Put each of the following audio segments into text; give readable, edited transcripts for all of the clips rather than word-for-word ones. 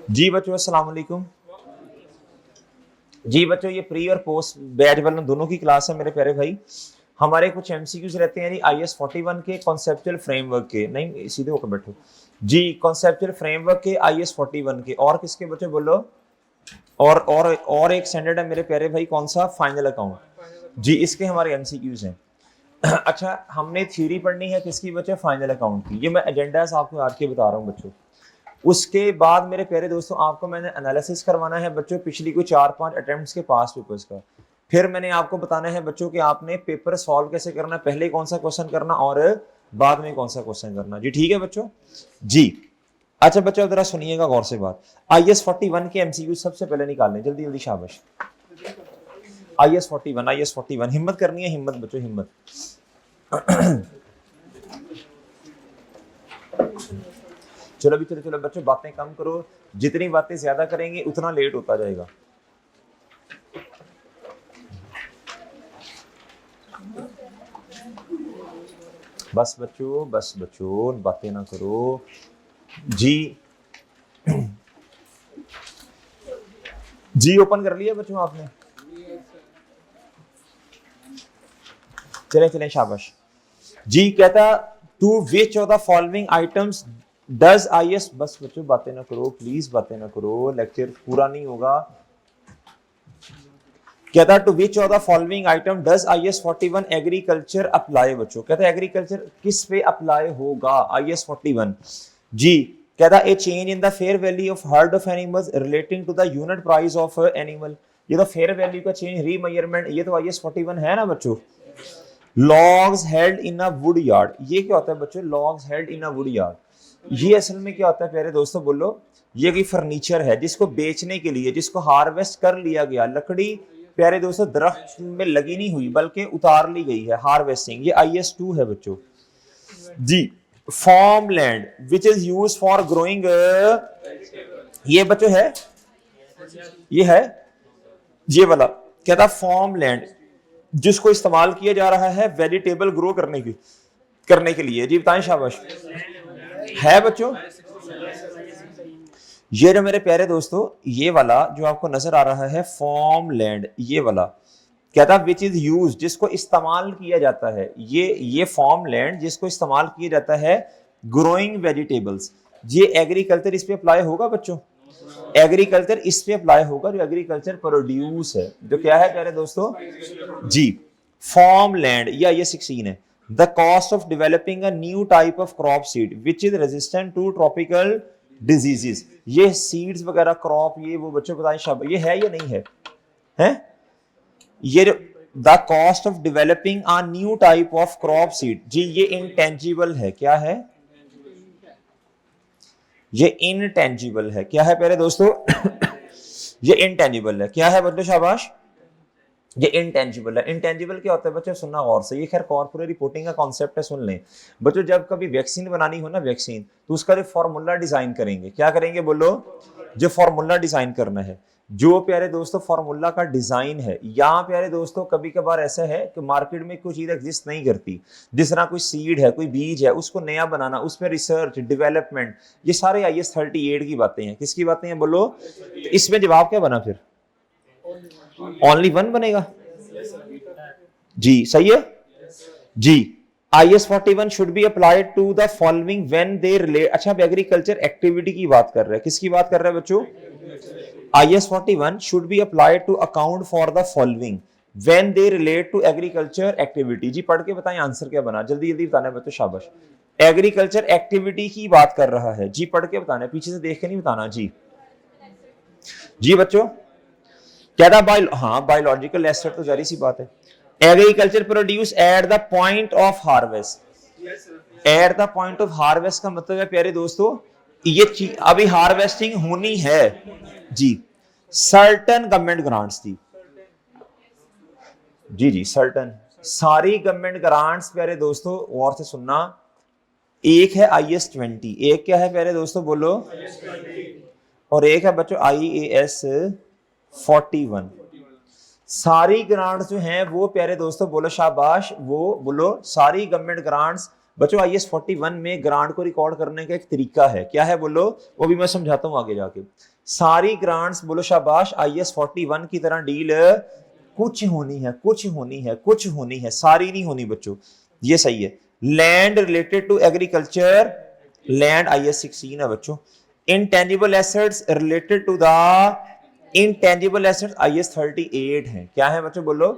जी बच्चों अस्सलाम वालेकुम। जी बच्चों ये प्री और पोस्ट बैच वालों दोनों की क्लास है मेरे प्यारे भाई। हमारे कुछ एमसीक्यूज रहते हैं IS 41 के कॉन्सेप्चुअल फ्रेमवर्क के, नहीं सीधे होकर बैठो जी, कॉन्सेप्चुअल फ्रेमवर्क के IS 41 के, और किसके बच्चों बोलो? और एक स्टैंडर्ड है मेरे प्यारे भाई, कौन सा? फाइनल अकाउंट जी, इसके हमारे एमसीक्यूज हैं। अच्छा, हमने थ्योरी पढ़नी है किसकी बच्चों? फाइनल अकाउंट की। ये मैं एजेंडा आपको आज के बता रहा हूँ बच्चों। उसके बाद मेरे प्यारे दोस्तों आपको मैंने एनालिसिस करवाना है बच्चों पिछली कोई 4-5 अटेम्प्ट्स के पास पेपर्स का। फिर मैंने आपको बताना है बच्चों कि आपने पेपर सॉल्व कैसे करना, पहले कौन सा क्वेश्चन करना और बाद में कौन सा क्वेश्चन करना। जी ठीक है बच्चों जी। अच्छा बच्चों जरा सुनिएगा गौर से बात। IS 41 के MCQ सबसे पहले निकालने, जल्दी जल्दी शाबाश। IS 41 हिम्मत करनी है, हिम्मत बच्चों हिम्मत। चलो भी चलो बच्चों बातें कम करो, जितनी बातें ज्यादा करेंगे उतना लेट होता जाएगा। बस बच्चों बातें ना करो जी। जी ओपन कर लिया बच्चों आपने? चले शाबाश जी। कहता two which of the following items does IS, बस बच्चों बातें ना करो प्लीज, बातें ना करो, लेक्चर पूरा नहीं होगा। कहता two which of the following item does IS 41 agriculture apply. बच्चों कहता एग्रीकल्चर किस पे अप्लाई होगा IS 41 जी। कहता a change in the fair value of herd of animals relating to the unit price of animal. ये तो फेयर वैल्यू का चेंज, रीमेजरमेंट, ये तो IS 41 है ना बच्चों। Logs held in a wood yard, ये क्या होता है बच्चों? Logs held in a wood yard, ये असल में क्या होता है प्यारे दोस्तों बोलो? ये कोई फर्नीचर है जिसको बेचने के लिए, जिसको हार्वेस्ट कर लिया गया, लकड़ी प्यारे दोस्तों दरख्त में लगी नहीं हुई बल्कि उतार ली गई है, हार्वेस्टिंग, ये IS 2 है बच्चों जी। Farm land which is use for growing, ये बच्चों है, ये है ये वाला। कहता फार्म लैंड जिसको इस्तेमाल किया जा रहा है वेजिटेबल ग्रो करने के लिए। जी बताएं शाबाश, है बच्चों? ये जो मेरे प्यारे दोस्तों ये वाला जो आपको नजर आ रहा है फार्म लैंड, ये वाला कहता विच इज यूज, जिसको इस्तेमाल किया जाता है, ये फार्म लैंड जिसको इस्तेमाल किया जाता है ग्रोइंग वेजिटेबल्स, ये एग्रीकल्चर इस पे अप्लाई होगा बच्चों। एग्रीकल्चर इस पे अप्लाई होगा जो एग्रीकल्चर प्रोड्यूस है, जो क्या है प्यारे दोस्तों जी। फार्म लैंड या ये 16 है। The cost of developing a new type of crop seed which is resistant to tropical diseases, ये सीड्स वगैरह क्रॉप, ये वो बच्चों बताएं शाबाश, ये है या नहीं है? हैं ये the cost of developing a new type of crop seed जी, ये इंटेंजिबल है, क्या है? ये इनटेंजिबल है, क्या है प्यारे दोस्तों? ये इनटेंजिबल है, क्या है बच्चों शाबाश? ये इंटेंजिबल है। इंटेंजिबल क्या होता है बच्चों? सुनना गौर से, ये खैर कॉर्पोरेट रिपोर्टिंग का कॉन्सेप्ट है, सुन लें बच्चों। जब कभी वैक्सीन बनानी हो ना, वैक्सीन, तो उसका जो फॉर्मूला डिजाइन करेंगे, क्या करेंगे बोलो? जो फॉर्मूला डिजाइन करना है, जो प्यारे दोस्तों फॉर्मूला का डिजाइन है, यहाँ प्यारे दोस्तों कभी कभार ऐसा है कि मार्केट में कोई चीज एग्जिस्ट नहीं करती, जिस तरह कोई सीड है, कोई बीज है, उसको नया बनाना, उसमें रिसर्च डेवलपमेंट, ये सारे IS 38 की बातें हैं। किसकी बातें हैं बोलो? तो इसमें जवाब क्या बना फिर? ओनली वन बनेगा जी, सही है जी। IS 41 should be applied to the following when they relate. अच्छा, अब एग्रीकल्चर एक्टिविटी की बात कर रहे हैं, किसकी बात कर रहे हैं बच्चों? IS 41 should be applied to account for the following when they relate to agriculture activity। जी पढ़ के बताएं आंसर क्या बना, जल्दी जल्दी बताना है बच्चों शाबाश। एग्रीकल्चर एक्टिविटी की बात कर रहा है जी, पढ़ के बताना है, पीछे से देख के नहीं बताना जी। जी बच्चों क्या था? हाँ बायोलॉजिकल एसेट तो जारी सी बात है। Agriculture produce at the point of harvest, eight the point of harvest का मतलब है प्यारे दोस्तों ये अभी हार्वेस्टिंग होनी है जी। सर्टन गवर्नमेंट ग्रांट्स थी जी सर्टन, सारी गवर्नमेंट ग्रांट्स प्यारे दोस्तों गौर से सुनना। एक है IS 20, एक क्या है प्यारे दोस्तों बोलो? और एक है बच्चों IAS 41। सारी ग्रांट्स जो हैं वो प्यारे दोस्तों बोलो शाबाश, वो बोलो सारी गवर्नमेंट ग्रांट्स बच्चों IAS 41 में ग्रांट को रिकॉर्ड करने का एक तरीका है, क्या है बोलो, वो भी मैं समझाता हूं आगे जाके। सारी ग्रांट्स बोलो शाबाश IAS 41 की तरह डील कुछ होनी है, कुछ होनी है, कुछ होनी है, सारी नहीं होनी बच्चों, ये सही है। Land related to agriculture, land IAS 16 है बच्चों। Intangible assets related to the intangible assets IAS 38 है, क्या है बच्चों बोलो,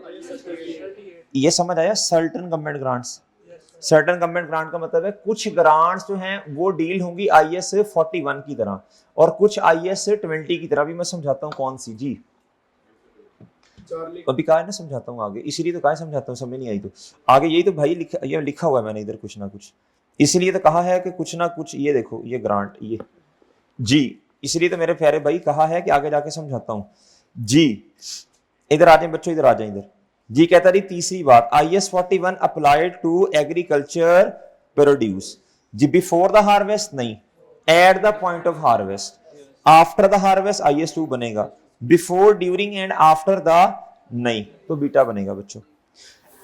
ये समझ आया। Certain government grants, certain government grant का मतलब है कुछ ग्रांट्स जो हैं वो डील होंगी IAS 41 की तरह और कुछ IAS 20 की तरह, भी मैं समझाता हूं कौन सी जी, अभी कहा है ना समझाता हूँ आगे, इसीलिए तो कहा समझाता हूँ, समझ नहीं आई तो आगे, यही तो भाई ये लिखा हुआ है मैंने इधर कुछ ना कुछ, इसलिए तो कहा है कि कुछ ना कुछ, ये देखो ये ग्रांट, ये जी, इसलिए तो मेरे प्यारे भाई कहा है कि आगे जाके समझाता हूं जी। इधर आ जाए बच्चों, इधर आ जाए इधर जी। कहता रही तीसरी बात, IAS 41 applied to agriculture produce जी, बिफोर द हार्वेस्ट नहीं, at the point of harvest, after the harvest IAS 2 बनेगा, before during and after the नहीं, तो बीटा बनेगा बच्चों।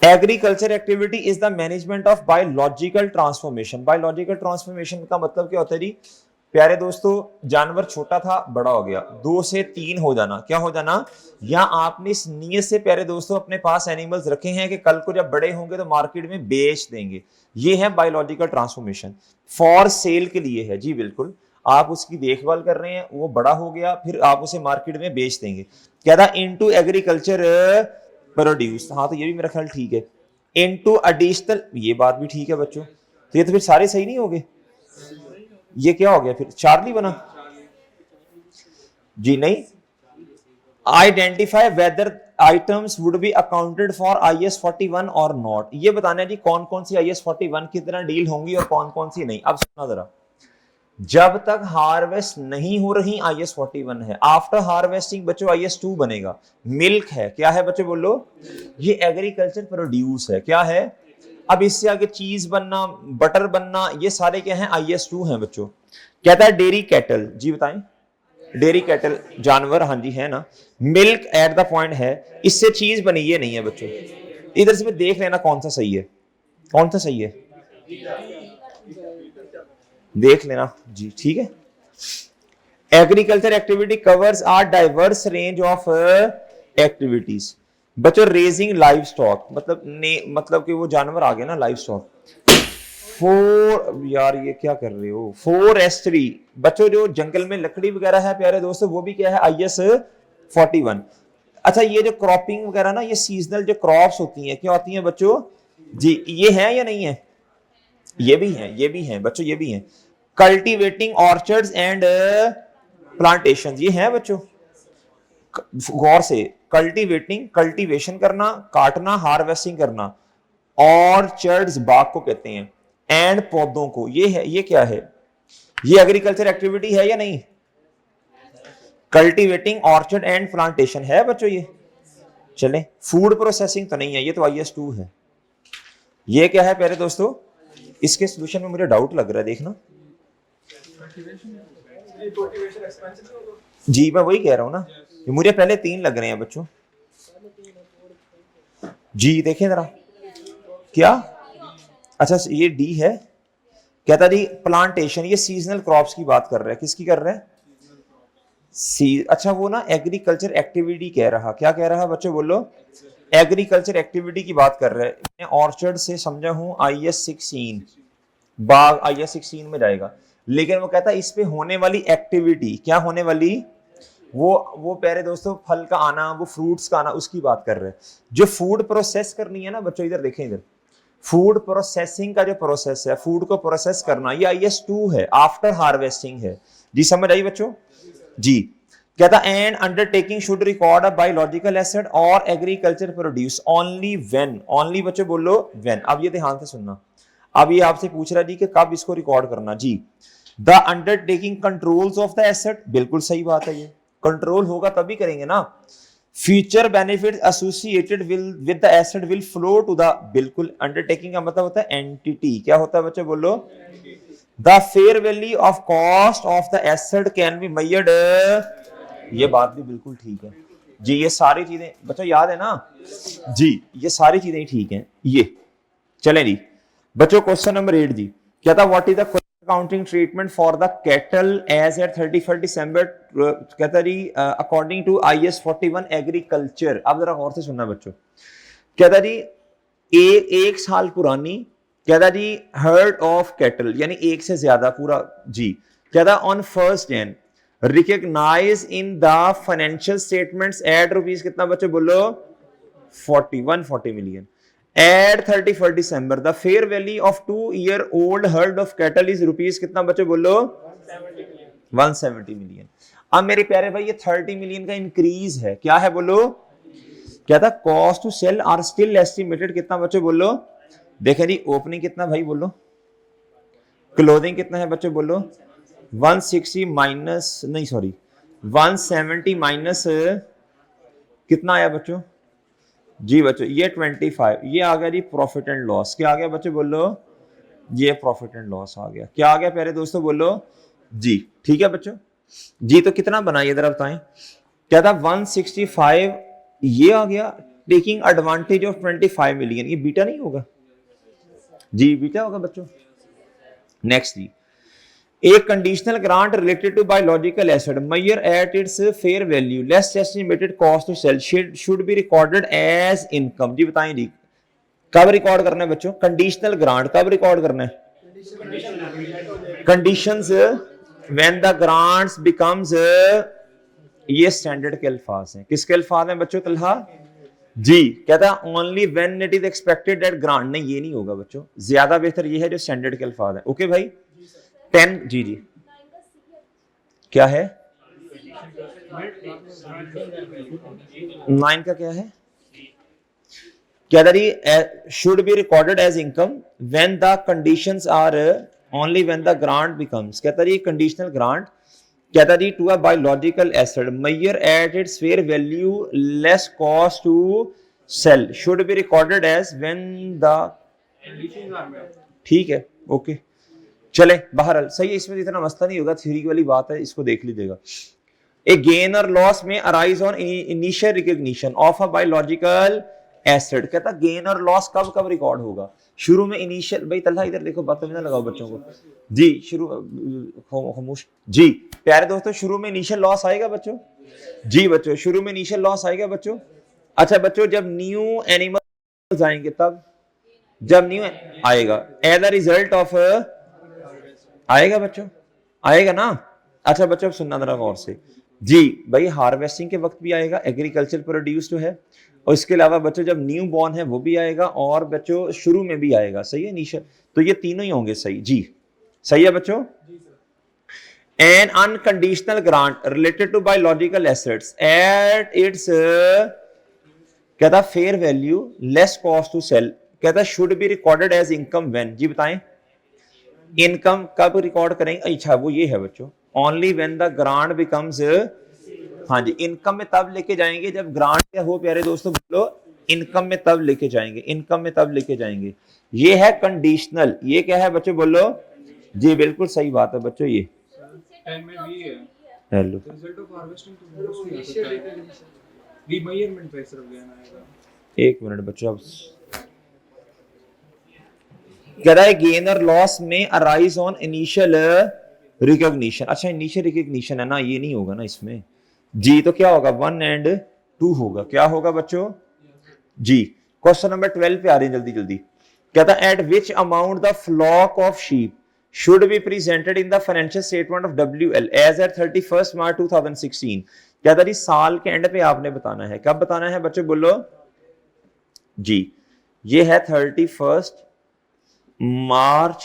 Agriculture activity is the management of biological transformation, biological transformation का मतलब क्या होता है जी प्यारे दोस्तों, जानवर छोटा था बड़ा हो गया, 2 से 3 हो जाना, क्या हो जाना, या आपने इस नीयत से प्यारे दोस्तों अपने पास एनिमल्स रखे हैं कि कल को जब बड़े होंगे तो मार्केट में बेच देंगे, ये है बायोलॉजिकल ट्रांसफॉर्मेशन, फॉर सेल के लिए है जी, बिल्कुल आप उसकी देखभाल कर रहे हैं, वो बड़ा हो गया, फिर आप उसे मार्केट में बेच देंगे, क्या था, इनटू एग्रीकल्चर प्रोड्यूस, हाँ तो ये भी मेरा ख्याल ठीक है, इनटू एडिशनल, ये बात भी ठीक है बच्चों, तो ये तो फिर सारे सही नहीं हो गए, ये क्या हो गया फिर, चार्ली बना जी, नहीं, identify whether items would be accounted for IAS 41 और नॉट, ये बताना है जी कौन कौन सी IAS 41 की तरह डील होंगी और कौन कौन सी नहीं। अब सुना जरा, जब तक हार्वेस्ट नहीं हो रही IAS 41 है, आफ्टर हार्वेस्टिंग बच्चों IAS 2 बनेगा। मिल्क है, क्या है बच्चों बोलो, ये एग्रीकल्चर प्रोड्यूस है, क्या है, अब इससे आगे चीज बनना, बटर बनना, ये सारे क्या हैं IAS 2 हैं बच्चों। कहता है डेयरी कैटल जी, बताएं डेयरी कैटल जानवर, हाँ जी है ना, मिल्क एट द पॉइंट है, इससे चीज बनी, ये नहीं है बच्चों, इधर से देख लेना कौन सा सही है, कौन सा सही है, देख लेना जी, ठीक है। Agriculture activity covers are diverse range of activities बच्चों, रेजिंग लाइव स्टॉक मतलब कि वो जानवर आ गए ना लाइव स्टॉक, यार ये क्या कर रहे हो, फॉरेस्ट्री बच्चों, जो जंगल में लकड़ी वगैरह है प्यारे दोस्तों, वो भी क्या है IAS 41। अच्छा ये जो क्रॉपिंग वगैरह ना, ये सीजनल जो क्रॉप्स होती हैं, क्या होती हैं बच्चों जी, ये है या नहीं है, ये भी है, ये भी है बच्चों, ये भी है। कल्टीवेटिंग ऑर्चर्ड्स एंड प्लांटेशन, ये है बच्चों, गौर से, कल्टीवेटिंग कल्टीवेशन करना, काटना, हार्वेस्टिंग करना, ऑर्चर्ड्स बाग को कहते हैं, एंड पौधों को, ये है, ये क्या है, ये एग्रीकल्चर एक्टिविटी है या नहीं, कल्टीवेटिंग ऑर्चर्ड एंड प्लांटेशन है बच्चों ये, चले, फूड प्रोसेसिंग तो नहीं है, ये तो IAS 2 है। ये क्या है प्यारे दोस्तों, इसके सॉल्यूशन में मुझे डाउट लग रहा है, देखना जी, मैं वही कह रहा हूं ना, मुझे पहले 3 लग रहे हैं बच्चों जी, देखें जरा क्या, अच्छा ये D है, कहता जी प्लांटेशन, ये सीजनल क्रॉप्स की बात कर रहा है, किसकी कर रहा है, अच्छा वो ना एग्रीकल्चर एक्टिविटी कह रहा, क्या कह रहा बच्चों बोलो, एग्रीकल्चर एक्टिविटी की बात कर रहा है, मैं ऑर्चर्ड से समझा हूं IAS 16, बाग IAS 16 में जाएगा, लेकिन वो कहता है इस पे होने वाली एक्टिविटी, क्या होने वाली, वो प्यारे दोस्तों फल का आना, वो फ्रूट्स का आना, उसकी बात कर रहे हैं। जो फूड प्रोसेस करनी है ना बच्चों, इधर देखें, इधर फूड प्रोसेसिंग का जो प्रोसेस है, फूड को प्रोसेस करना, ये IAS 2 है, आफ्टर हार्वेस्टिंग है जी, समझ आई बच्चों जी। कहता and undertaking should record a biological asset और agriculture produce only when, only बच्चों बोलो व्हेन, अब ये ध्यान से सुनना, अब ये आपसे पूछ रहा जी कि कब इसको रिकॉर्ड करना जी, the undertaking controls of the asset, बिल्कुल सही बात है, ये कंट्रोल होगा तभी करेंगे ना, future benefit associated with the asset will flow to the, बिल्कुल, अंडरटेकिंग का मतलब होता है एंटिटी, क्या होता है बच्चों बोलो, the fair value of cost of the asset can be measured, ये बात भी बिल्कुल ठीक है जी, ये सारी चीजें बच्चों याद है ना जी, ये सारी चीजें ठीक हैं, ये चलें जी। बच्चों क्वेश्चन नंबर 8 जी, क्या था, what is the accounting treatment for the cattle as at 31 December, कहता जी अकॉर्डिंग टू IS 41 एग्रीकल्चर। अब जरा गौर से सुनना बच्चों, कहता जी एक साल पुरानी, कहता जी हर्ड ऑफ कैटल यानी एक से ज्यादा पूरा जी, कहता on 1 January recognise in the financial statements at rupees कितना बच्चों बोलो 140 million. At 31st December, the fair value of 2-year-old herd of cattle is rupees कितना बच्चों बोलो 170 मिलियन। अब मेरे प्यारे भाई ये 30 मिलियन का इंक्रीज है, क्या है बोलो, क्या था, cost to sell are still estimated कितना बच्चों बोलो, देखें जी ओपनिंग कितना भाई बोलो, क्लोजिंग कितना है बच्चों बोलो 160 माइनस नहीं सॉरी 170 माइनस कितना आया बच्चों जी बच्चों ये 25, ये आ गया जी प्रॉफिट एंड लॉस, क्या आ गया बच्चों बोलो, ये प्रॉफिट एंड लॉस आ गया, क्या आ गया प्यारे दोस्तों बोलो जी, ठीक है बच्चों जी। तो कितना बना ये जरा बताएं, क्या था 165, ये आ गया टेकिंग एडवांटेज ऑफ 25 मिलियन, ये बीटा नहीं होगा जी, बीटा होगा बच्चों। नेक्स्ट जी, a conditional grant related to biological asset measure at its fair value less estimated cost to sell should be recorded as income। जी बताएं जी कब रिकॉर्ड करना है बच्चों, कंडीशनल ग्रांट कब रिकॉर्ड करना है, conditions when the grants becomes, ये standard के अल्फाज हैं, किसके अल्फाज हैं बच्चों तलहा जी, कहता है only when it is expected that grant, नहीं ये नहीं होगा बच्चों, ज्यादा बेहतर ये है जो स्टैंडर्ड के अल्फाज है। ओके भाई 10 जी जी क्या है 9 का क्या है, क्या दरी should be recorded as income when the conditions are only when the grant becomes, कहता जी कंडीशनल ग्रांट, कहता जी to a biological asset measure at its fair value less cost to sell should be recorded as when the, ठीक है okay चले बहरहाल सही है, इसमें इतना मसला नहीं होगा, थ्योरी वाली बात है, इसको देख लीजिएगा। ए गेन और लॉस में arise on initial recognition of a biological asset, कहता गेन और लॉस कब कब रिकॉर्ड होगा, शुरू में इनिशियल, भाई तल्हा इधर देखो बात में ना लगाओ बच्चों को जी, शुरू खामोश जी, प्यारे दोस्तों शुरू में इनिशियल लॉस आएगा बच्चों जी, बच्चों शुरू में इनिशियल लॉस आएगा बच्चों। अच्छा बच्चों जब न्यू एनिमल आएंगे तब, जब न्यू आएगा एज अ रिजल्ट ऑफ, आएगा बच्चों आएगा ना। अच्छा बच्चों सुनना जरा गौर से जी, भाई हार्वेस्टिंग के वक्त भी आएगा, एग्रीकल्चर प्रोड्यूस जो है, और इसके अलावा बच्चों जब न्यू बॉर्न है वो भी आएगा, और बच्चों शुरू में भी आएगा, सही है नीचे, तो ये तीनों ही होंगे सही जी, सही है बच्चों। An unconditional grant related to biological assets at its, कहता fair value less cost to sell, कहता should be recorded as income when, जी बताएं इनकम कब रिकॉर्ड करेंगे, अच्छा वो ये है बच्चों only when the grant becomes, हाँ जी इनकम में तब लेके जाएंगे जब ग्रांट क्या हो प्यारे दोस्तों बोलो, इनकम में तब लेके जाएंगे, इनकम में तब लेके जाएंगे, ये है कंडीशनल, ये क्या है बच्चों बोलो जी, बिल्कुल सही बात है बच्चों, ये हेलो एक मिनट बच्चों, अब कह रहा है गेन और लॉस में अराइज ऑन इनिशियल रिकॉग्निशन, अच्छा इनिशियल रिकॉग्निशन है ना, ये नहीं होगा ना इसमें जी, तो क्या होगा 1 and 2 होगा, क्या होगा बच्चों जी। क्वेश्चन नंबर 12 पे आ रही है जल्दी जल्दी, कहता है at which amount the flock of sheep should be presented in the financial statement of WL as at 31 March 2016, कहता जी साल के एंड पे आपने बताना है, कब बताना है बच्चों बोलो जी, ये है 31 मार्च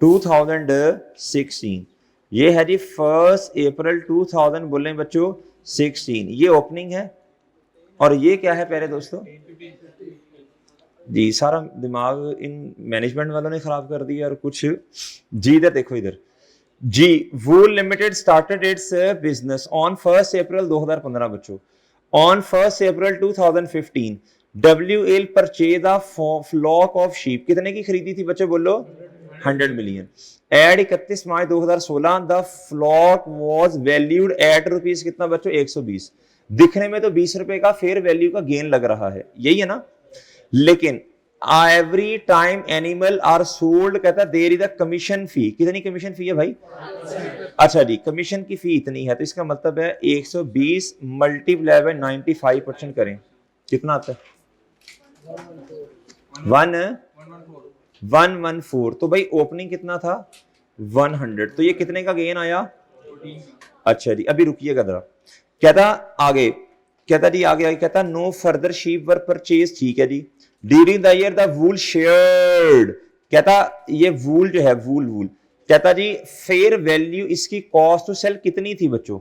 2016, ये है जी 1 अप्रैल 2000 बोले बच्चों 16, ये ओपनिंग है, और ये क्या है प्यारे दोस्तों जी, सारा दिमाग इन मैनेजमेंट वालों ने खराब कर दिया और कुछ जी, इधर देखो इधर जी, wool limited started its business on 1 April 2015 बच्चों, on 1 April 2015 WL purchase a flock of sheep, कितने की खरीदी थी बच्चों बोलो 100 million, at 31 March 2016 the flock was valued at rupees कितना बच्चों 120, दिखने में तो 20 रुपए का फेयर वैल्यू का गेन लग रहा है, यही है ना, लेकिन every time animal are sold, कहता है there is a commission fee. कितनी कमीशन फी है भाई? अच्छा जी, कमीशन की फी इतनी है, तो इसका मतलब है 120 मल्टीप्लाई बाय 95% करें, कितना आता है? 114। तो भाई ओपनिंग कितना था? 100। तो ये कितने का गेन आया? अच्छा जी, अभी रुकिएगा जरा। कहता आगे, कहता जी आगे कहता no further sheep were purchase, ठीक है जी। During the year the wool sheared, कहता ये वूल जो है, वूल वूल, कहता जी फेयर वैल्यू इसकी कॉस्ट टू सेल कितनी थी बच्चों?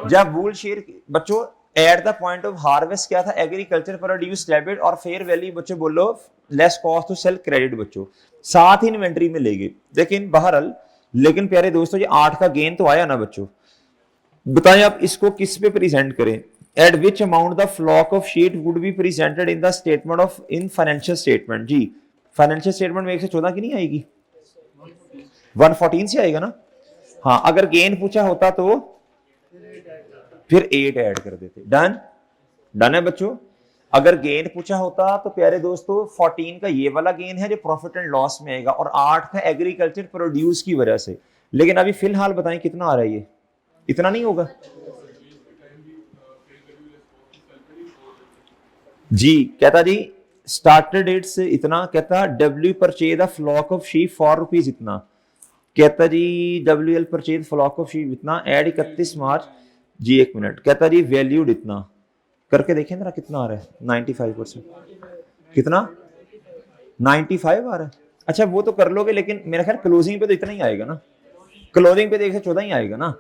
जब वूल शेयर बच्चों at the point of harvest क्या था? एग्रीकल्चर प्रोड्यूस डेबिट, और फेयर वैल्यू बच्चों बोलो less cost to sell credit बच्चों, साथ ही इन्वेंट्री में ले गए। लेकिन बहरहाल, लेकिन प्यारे दोस्तों ये 8 का गेन तो आया ना बच्चों। बताएं आप इसको किस पे प्रेजेंट करें? At which amount the flock of sheet would be presented in the statement of in financial statement. जी, फाइनेंशियल स्टेटमेंट में 114 की नहीं आएगी, 114 से आएगा ना। हाँ, अगर गेन पूछा होता तो फिर 8 ऐड कर देते। डन, डन है बच्चों। अगर गेन पूछा होता तो प्यारे दोस्तों 14 का ये वाला गेन है जो प्रॉफिट एंड लॉस में आएगा, और 8 का एग्रीकल्चर प्रोड्यूस की वजह से। लेकिन अभी फिलहाल बताएं कितना आ रहा है? ये इतना नहीं होगा जी। कहता जी स्टार्टर डेट से इतना, कहता W purchase the flock of sheep for rupees इतना, कहता जी W L purchase flock of sheep इतना, एड 31 मार्च जी। 1 मिनट, कहता जी वैल्यूड इतना, करके देखें जरा कितना आ रहा है? 95%। कितना? 95 आ रहा है। अच्छा वो तो कर लोगे, लेकिन मेरा ख्याल क्लोजिंग पे तो इतना ही आएगा ना, क्लोजिंग पे तो 114 ही आएगा ना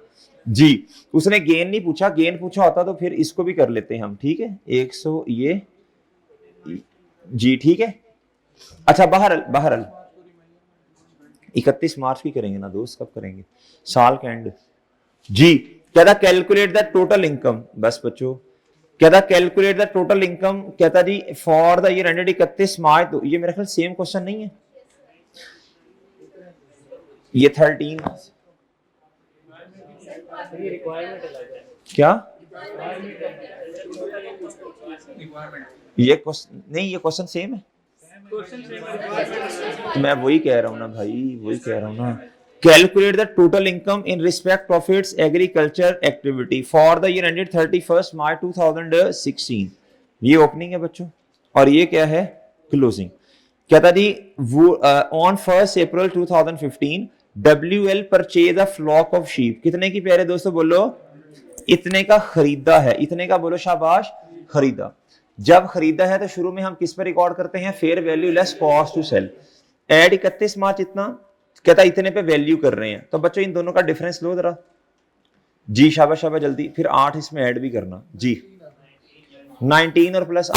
जी। उसने गेन नहीं पूछा, गेन पूछा होता तो फिर इसको भी कर लेते हैं हम, ठीक है। 100 ये जी, ठीक है। अच्छा बहरहाल 31 मार्च की करेंगे ना दोस्त, कब करेंगे? साल के एंड जी। कहता कैलकुलेट द टोटल इनकम, बस बच्चों कहता कैलकुलेट द टोटल इनकम, कहता जी फॉर द ईयर एंडेड 31 मार्च। तो ये मेरा ख्याल सेम क्वेश्चन नहीं है, ये 13 क्या? ये क्वेश्चन नहीं, ये क्वेश्चन सेम है। तो मैं वही कह रहा हूं ना भाई, वही कह रहा हूं ना। Calculate the total income in respect profits agriculture activity for the year ended 31 March 2016। ये ओपनिंग है बच्चों, और ये क्या है? क्लोजिंग। कहता जी on 1 April 2015 WL purchase a flock of sheep, कितने की प्यारे दोस्तों बोलो? इतने का खरीदा है, इतने का बोलो शाबाश, खरीदा। जब खरीदा है तो शुरू में हम किस पर रिकॉर्ड करते हैं? Fair value less cost to sell. At 31 March इतना, कहता इतने पे वैल्यू कर रहे हैं, तो बच्चों इन दोनों का डिफरेंस लो जरा जी। शाबाश शाबाश, जल्दी। फिर 8 इसमें ऐड भी करना जी। 19 और प्लस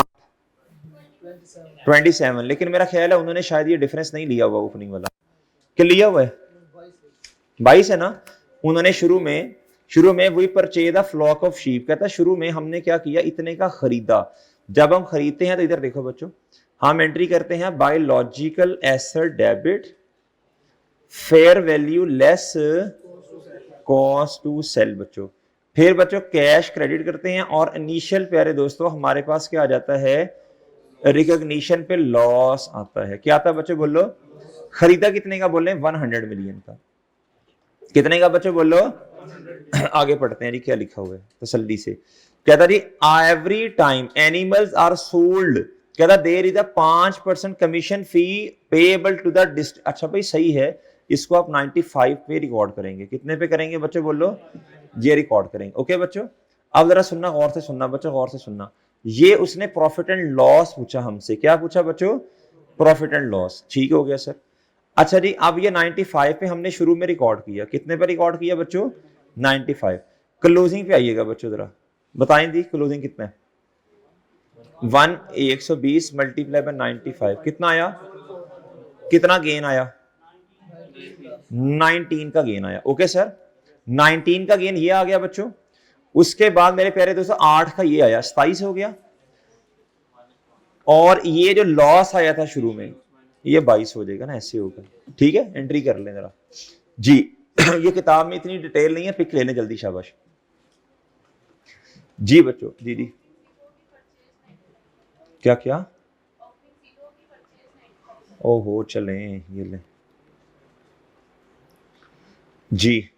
27। लेकिन मेरा ख्याल है उन्होंने शायद ये डिफरेंस नहीं लिया हुआ ओपनिंग वाला, क्या लिया हुआ है? 22 है ना। उन्होंने शुरू में वही purchase the flock of sheep, कहता शुरू में हमने क्या किया? इतने का खरीदा। जब हम खरीदते हैं तो इधर देखो बच्चों, हम एंट्री करते हैं biological asset debit fair value less cost to sell बच्चों। फिर बच्चों कैश क्रेडिट करते हैं, और इनिशियल प्यारे दोस्तों हमारे पास क्या आ जाता है? रिकॉग्निशन पे लॉस आता है। क्या आता है बच्चों बोलो? खरीदा कितने का बोल रहे हैं? 100 मिलियन का। कितने का बच्चों बोलो? आगे पढ़ते हैं जी, क्या लिखा हुआ है तसल्ली से। कहता जी every time animals are sold, कहता there is a 5% commission fee payable to the डिस्ट। अच्छा भाई सही है, इसको आप 95 पे रिकॉर्ड करेंगे। कितने पे करेंगे बच्चों बोलो? ये रिकॉर्ड करेंगे। ओके बच्चों, अब जरा सुनना, गौर से सुनना बच्चों, गौर से सुनना। ये उसने प्रॉफिट एंड लॉस पूछा हमसे। क्या पूछा बच्चों? Profit and loss. ठीक हो गया सर। अच्छा जी, अब ये 95 पे हमने शुरू में रिकॉर्ड किया, कितने पे रिकॉर्ड किया बच्चों? 95। क्लोजिंग पे आइएगा बच्चों जरा, बताएं दी क्लोजिंग कितना है? 120 मल्टीप्लाई बाय 95 कितना आया? कितना गेन आया? 19 का गेन आया। ओके सर, 19 का गेन ये आ गया बच्चों। उसके बाद मेरे प्यारे दोस्तों 8 का ये आया, 27 हो गया। और ये जो लॉस आया था शुरू में, ये 22 हो जाएगा ना, ऐसे होगा। ठीक है, एंट्री कर लें जरा जी। ये किताब में इतनी डिटेल नहीं है, पिक ले लें जल्दी, शाबाश जी बच्चों। जी जी क्या क्या? ओहो चलें ये ले जी।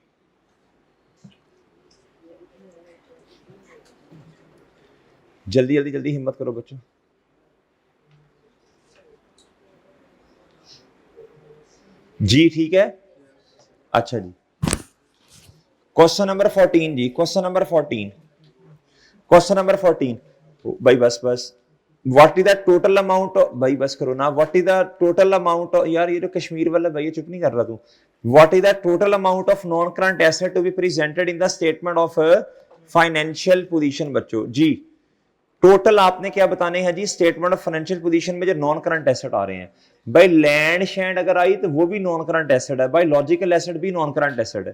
जल्दी जल्दी जल्दी हिम्मत करो बच्चों। जी ठीक है। अच्छा जी, क्वेश्चन नंबर 14 जी, क्वेश्चन नंबर 14, क्वेश्चन नंबर 14 भाई बस बस। What is the total amount भाई बस करो ना। What is the total amount यार, ये जो कश्मीर वाला भाई ये चुप नहीं कर रहा तू। What is the total amount of non current asset to be presented in the statement of financial position बच्चों जी। टोटल आपने क्या बताने हैं जी, स्टेटमेंट ऑफ फाइनेंशियल पोजीशन में जो नॉन करंट एसेट आ रहे हैं भाई, लैंड शैंड अगर आई तो वो भी नॉन करंट एसेट है भाई, लॉजिकल एसेट भी नॉन करंट एसेट है।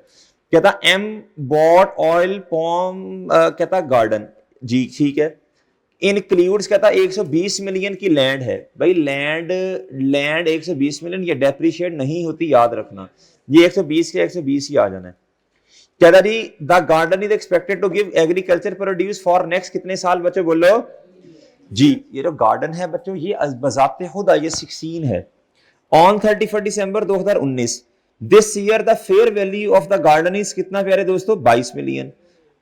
कहता एम बॉट ऑयल पॉम कहता गार्डन जी ठीक है, इंक्लूड्स कहता 120 मिलियन की लैंड है भाई, लैंड लैंड 120 मिलियन ये डेप्रिशिएट नहीं होती, याद रखना ये 120 के 120 ही आ जाना है। कहता जी the garden is expected to give agriculture produce for next कितने साल बच्चों बोलो जी। ये जो गार्डन है बच्चों ये बजाते खुद ये 16 है। On 31 December 2019 this year the fair value of the garden is कितना प्यारे दोस्तों 22 मिलियन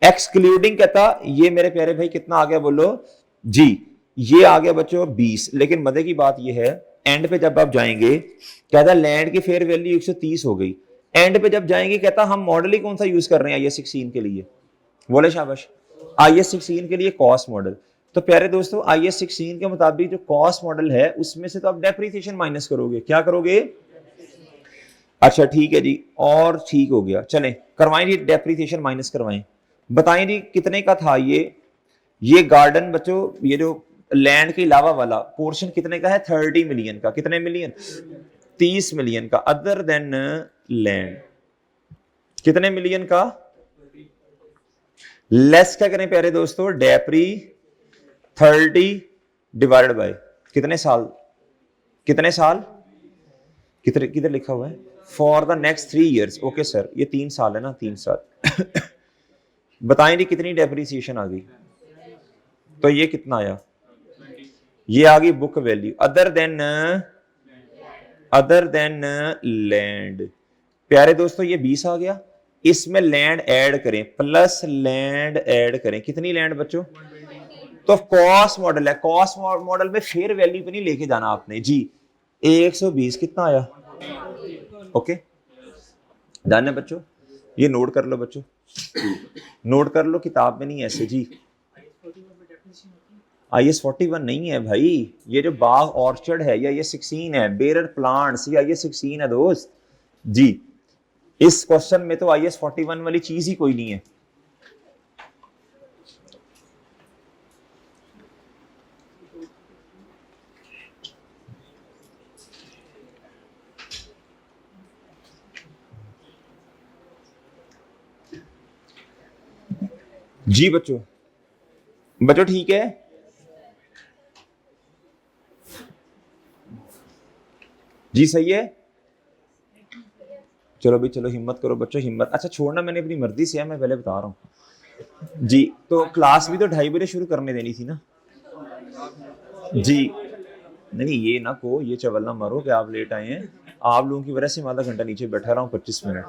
एक्सक्लूडिंग कहता ये मेरे प्यारे भाई कितना आ गया बोलो जी, ये आ गया बच्चों 20। लेकिन मजे की बात ये है एंड पे जब आप जाएंगे कहता लैंड की फेयर वैल्यू 130 हो गई, एंड पे जब जाएंगे कहता हम मॉडल ही कौन सा यूज कर रहे हैं IAS 16 के लिए बोले शाबाश, IAS 16 के लिए कॉस्ट मॉडल। तो प्यारे दोस्तों IAS 16 के मुताबिक जो कॉस्ट मॉडल है उसमें से तो आप डेप्रिसिएशन माइनस करोगे, क्या करोगे? अच्छा ठीक है जी, और ठीक हो गया, चलें करवाएं जी डेप्रिसिएशन माइनस करवाएं। बताएं जी कितने का था ये गार्डन बच्चों, ये जो लैंड के अलावा वाला पोर्शन कितने का है 30 मिलियन का, कितने मिलियन 30 मिलियन का, अदर देन लैंड कितने मिलियन का, लेस क्या करें प्यारे दोस्तों डेप्री 30 डिवाइडेड बाय कितने साल, कितने साल कितने किधर लिखा हुआ है for the next 3 years. Okay sir ये 3 साल है ना, 3 साल बताएं जी कितनी डेप्रिसिएशन आ गई, तो ये कितना आया, ये आ गई book value other than land. प्यारे दोस्तों ये 20 आ गया, इसमें लैंड ऐड करें प्लस लैंड ऐड करें, कितनी लैंड बच्चों, तो कॉस्ट मॉडल है, कॉस्ट मॉडल में फेयर वैल्यू पे नहीं लेके जाना आपने जी। 120 कितना आया, ओके डन है बच्चों, ये नोट कर लो बच्चों, नोट कर लो किताब में नहीं ऐसे जी। IAS 41 नहीं है भाई, ये जो बाग ऑर्चर्ड है ये 16 है, बेरर प्लांट्स ये 16 है दोस्त जी। इस क्वेश्चन में तो IAS 41 वाली चीज ही कोई नहीं है। जी बच्चों, बच्चों ठीक है जी, सही है, चलो भाई चलो हिम्मत करो बच्चों हिम्मत। अच्छा छोड़ना मैंने अपनी मर्जी से है, मैं पहले बता रहा हूँ जी। तो क्लास भी तो 2:30 बजे शुरू करने देनी थी ना जी। नहीं ये ना को ये चवल ना मारो कि आप लेट आए हैं, आप लोगों की वजह से मैं आधा घंटा नीचे बैठा रहा हूँ 25 मिनट।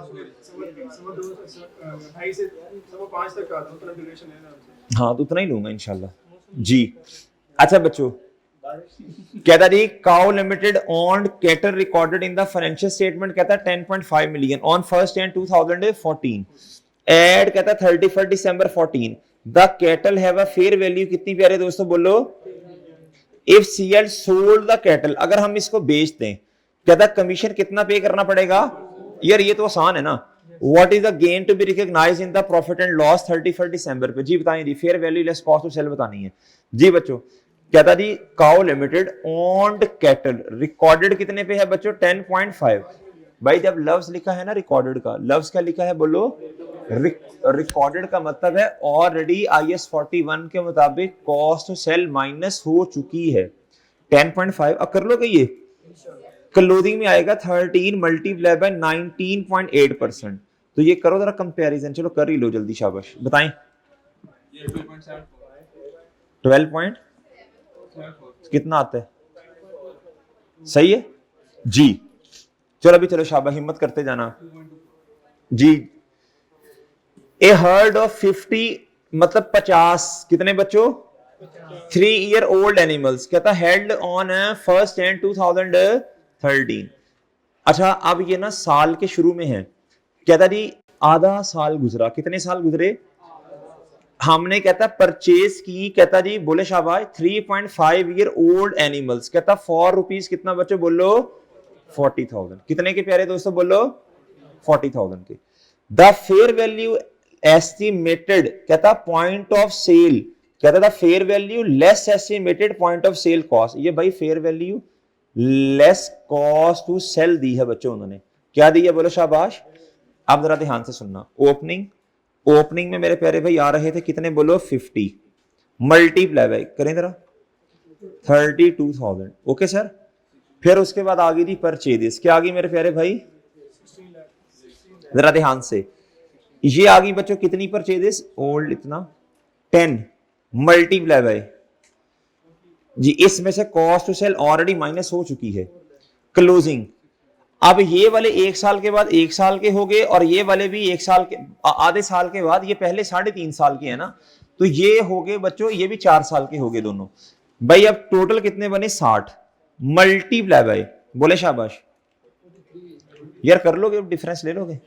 हाँ तो उतना ही लूंगा इंशाल्लाह जी। अच्छा बच्चों कहता जी cow limited owned cattle recorded in the financial statement कहता 10.5 million on 1st Jan 2014 add कहता 31 दिसंबर 14 the cattle have a fair value कितनी प्यारे दोस्तों बोलो, if CL sold the cattle अगर हम इसको बेच दें कहता कमीशन कितना पे करना पड़ेगा, यार ये तो आसान है ना। What is the gain to be recognised in the profit and loss 31 दिसंबर पे जी बताएं जी, fair value less cost of sale बतानी है जी बच्चों। कहता जी cow limited owned cattle recorded कितने पे है बच्चों 10.5। भाई जब लव्स लिखा है ना रिकॉर्डेड का, लव्स क्या लिखा है बोलो, रिकॉर्डेड का मतलब है ऑलरेडी IAS 41 के मुताबिक कॉस्ट टू सेल माइनस हो चुकी है 10.5। अब कर लो कि ये क्लोजिंग में आएगा 13 मल्टीप्लाई बाय 19.8%। तो ये करो जरा कंपैरिजन, चलो कर ही लो जल्दी शाबाश बताएं। 12 पॉइंट कितना आता है, सही है जी चलो अभी चलो शाबाश, हिम्मत करते जाना जी। ए हर्ड ऑफ 50 मतलब 50 कितने बच्चों 3 ईयर ओल्ड एनिमल्स कहता हेल्ड ऑन 1 Jan 2013। अच्छा अब ये ना साल के शुरू में है, कहता जी आधा साल गुजरा, कितने साल गुजरे, हमने कहता परचेज की, कहता जी बोले शाबाश 3.5 ईयर ओल्ड एनिमल्स, कहता ₹4 कितना बच्चों बोलो 40,000, कितने के प्यारे दोस्तों बोलो 40,000 के। द फेयर वैल्यू एस्टिमेटेड कहता पॉइंट ऑफ सेल, कहता था fair value less estimated point of sale cost, ये भाई fair value less cost to sell दी है बच्चों, उन्होंने क्या दी है बोलो शाबाश। अब जरा ध्यान से सुनना, ओपनिंग में मेरे प्यारे भाई आ रहे थे कितने बोलो 50, मल्टीप्लाई बाय करें जरा 32,000, ओके सर। फिर उसके बाद आ गई थी परचेजेस, क्या आ गई मेरे प्यारे भाई, जरा ध्यान से, ये आ गई बच्चों कितनी परचेजेस ओल्ड इतना 10 मल्टीप्लाई बाय जी, इसमें से cost to sell already minus हो चुकी है, क्लोजिंग। अब ये वाले 1 साल के बाद 1 साल के हो गए और ये वाले भी 1 साल के आधे साल के बाद, ये पहले 3.5 साल के है ना, तो ये हो गए बच्चों, ये भी 4 साल के हो गए दोनों भाई। अब टोटल कितने बने 60 मल्टीप्लाई बाय बोले शाबाश, यार कर लोगे डिफरेंस ले लोगे,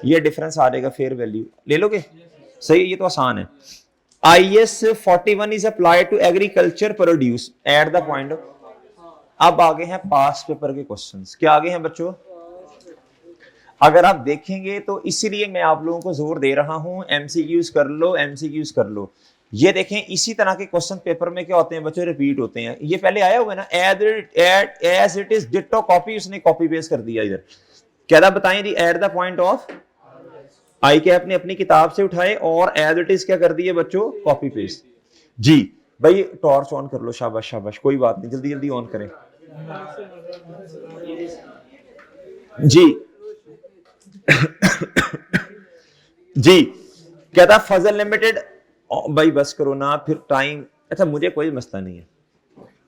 ये डिफरेंस आ जाएगा फेयर वैल्यू ले लोगे, सही, ये तो आसान है। IS 41 is applied to agriculture produce at the point. अब आगे हैं पास पेपर के क्वेश्चंस, क्या आगे हैं बच्चों, अगर आप देखेंगे तो इसीलिए मैं आप लोगों को जोर दे रहा हूं एमसीक्यूज कर लो, एमसीक्यूज कर लो। ये देखें इसी तरह के क्वेश्चन पेपर में क्या होते हैं बच्चों, रिपीट होते हैं। ये पहले आया हुआ है ना, as it is ditto copy, उसने कॉपी पेस्ट कर दिया इधर। क्या था बताएं जी, एट द पॉइंट ऑफ आई कैप ने अपनी किताब से उठाए और एज इट इज क्या कर दिए बच्चों, कॉपी पेस्ट जी। भाई टॉर्च ऑन कर लो, शाबाश शाबाश, कोई बात नहीं, जल्दी जल्दी ऑन करें जी। जी कहता फजल लिमिटेड, भाई बस करो ना फिर टाइम, अच्छा मुझे कोई मसला नहीं है,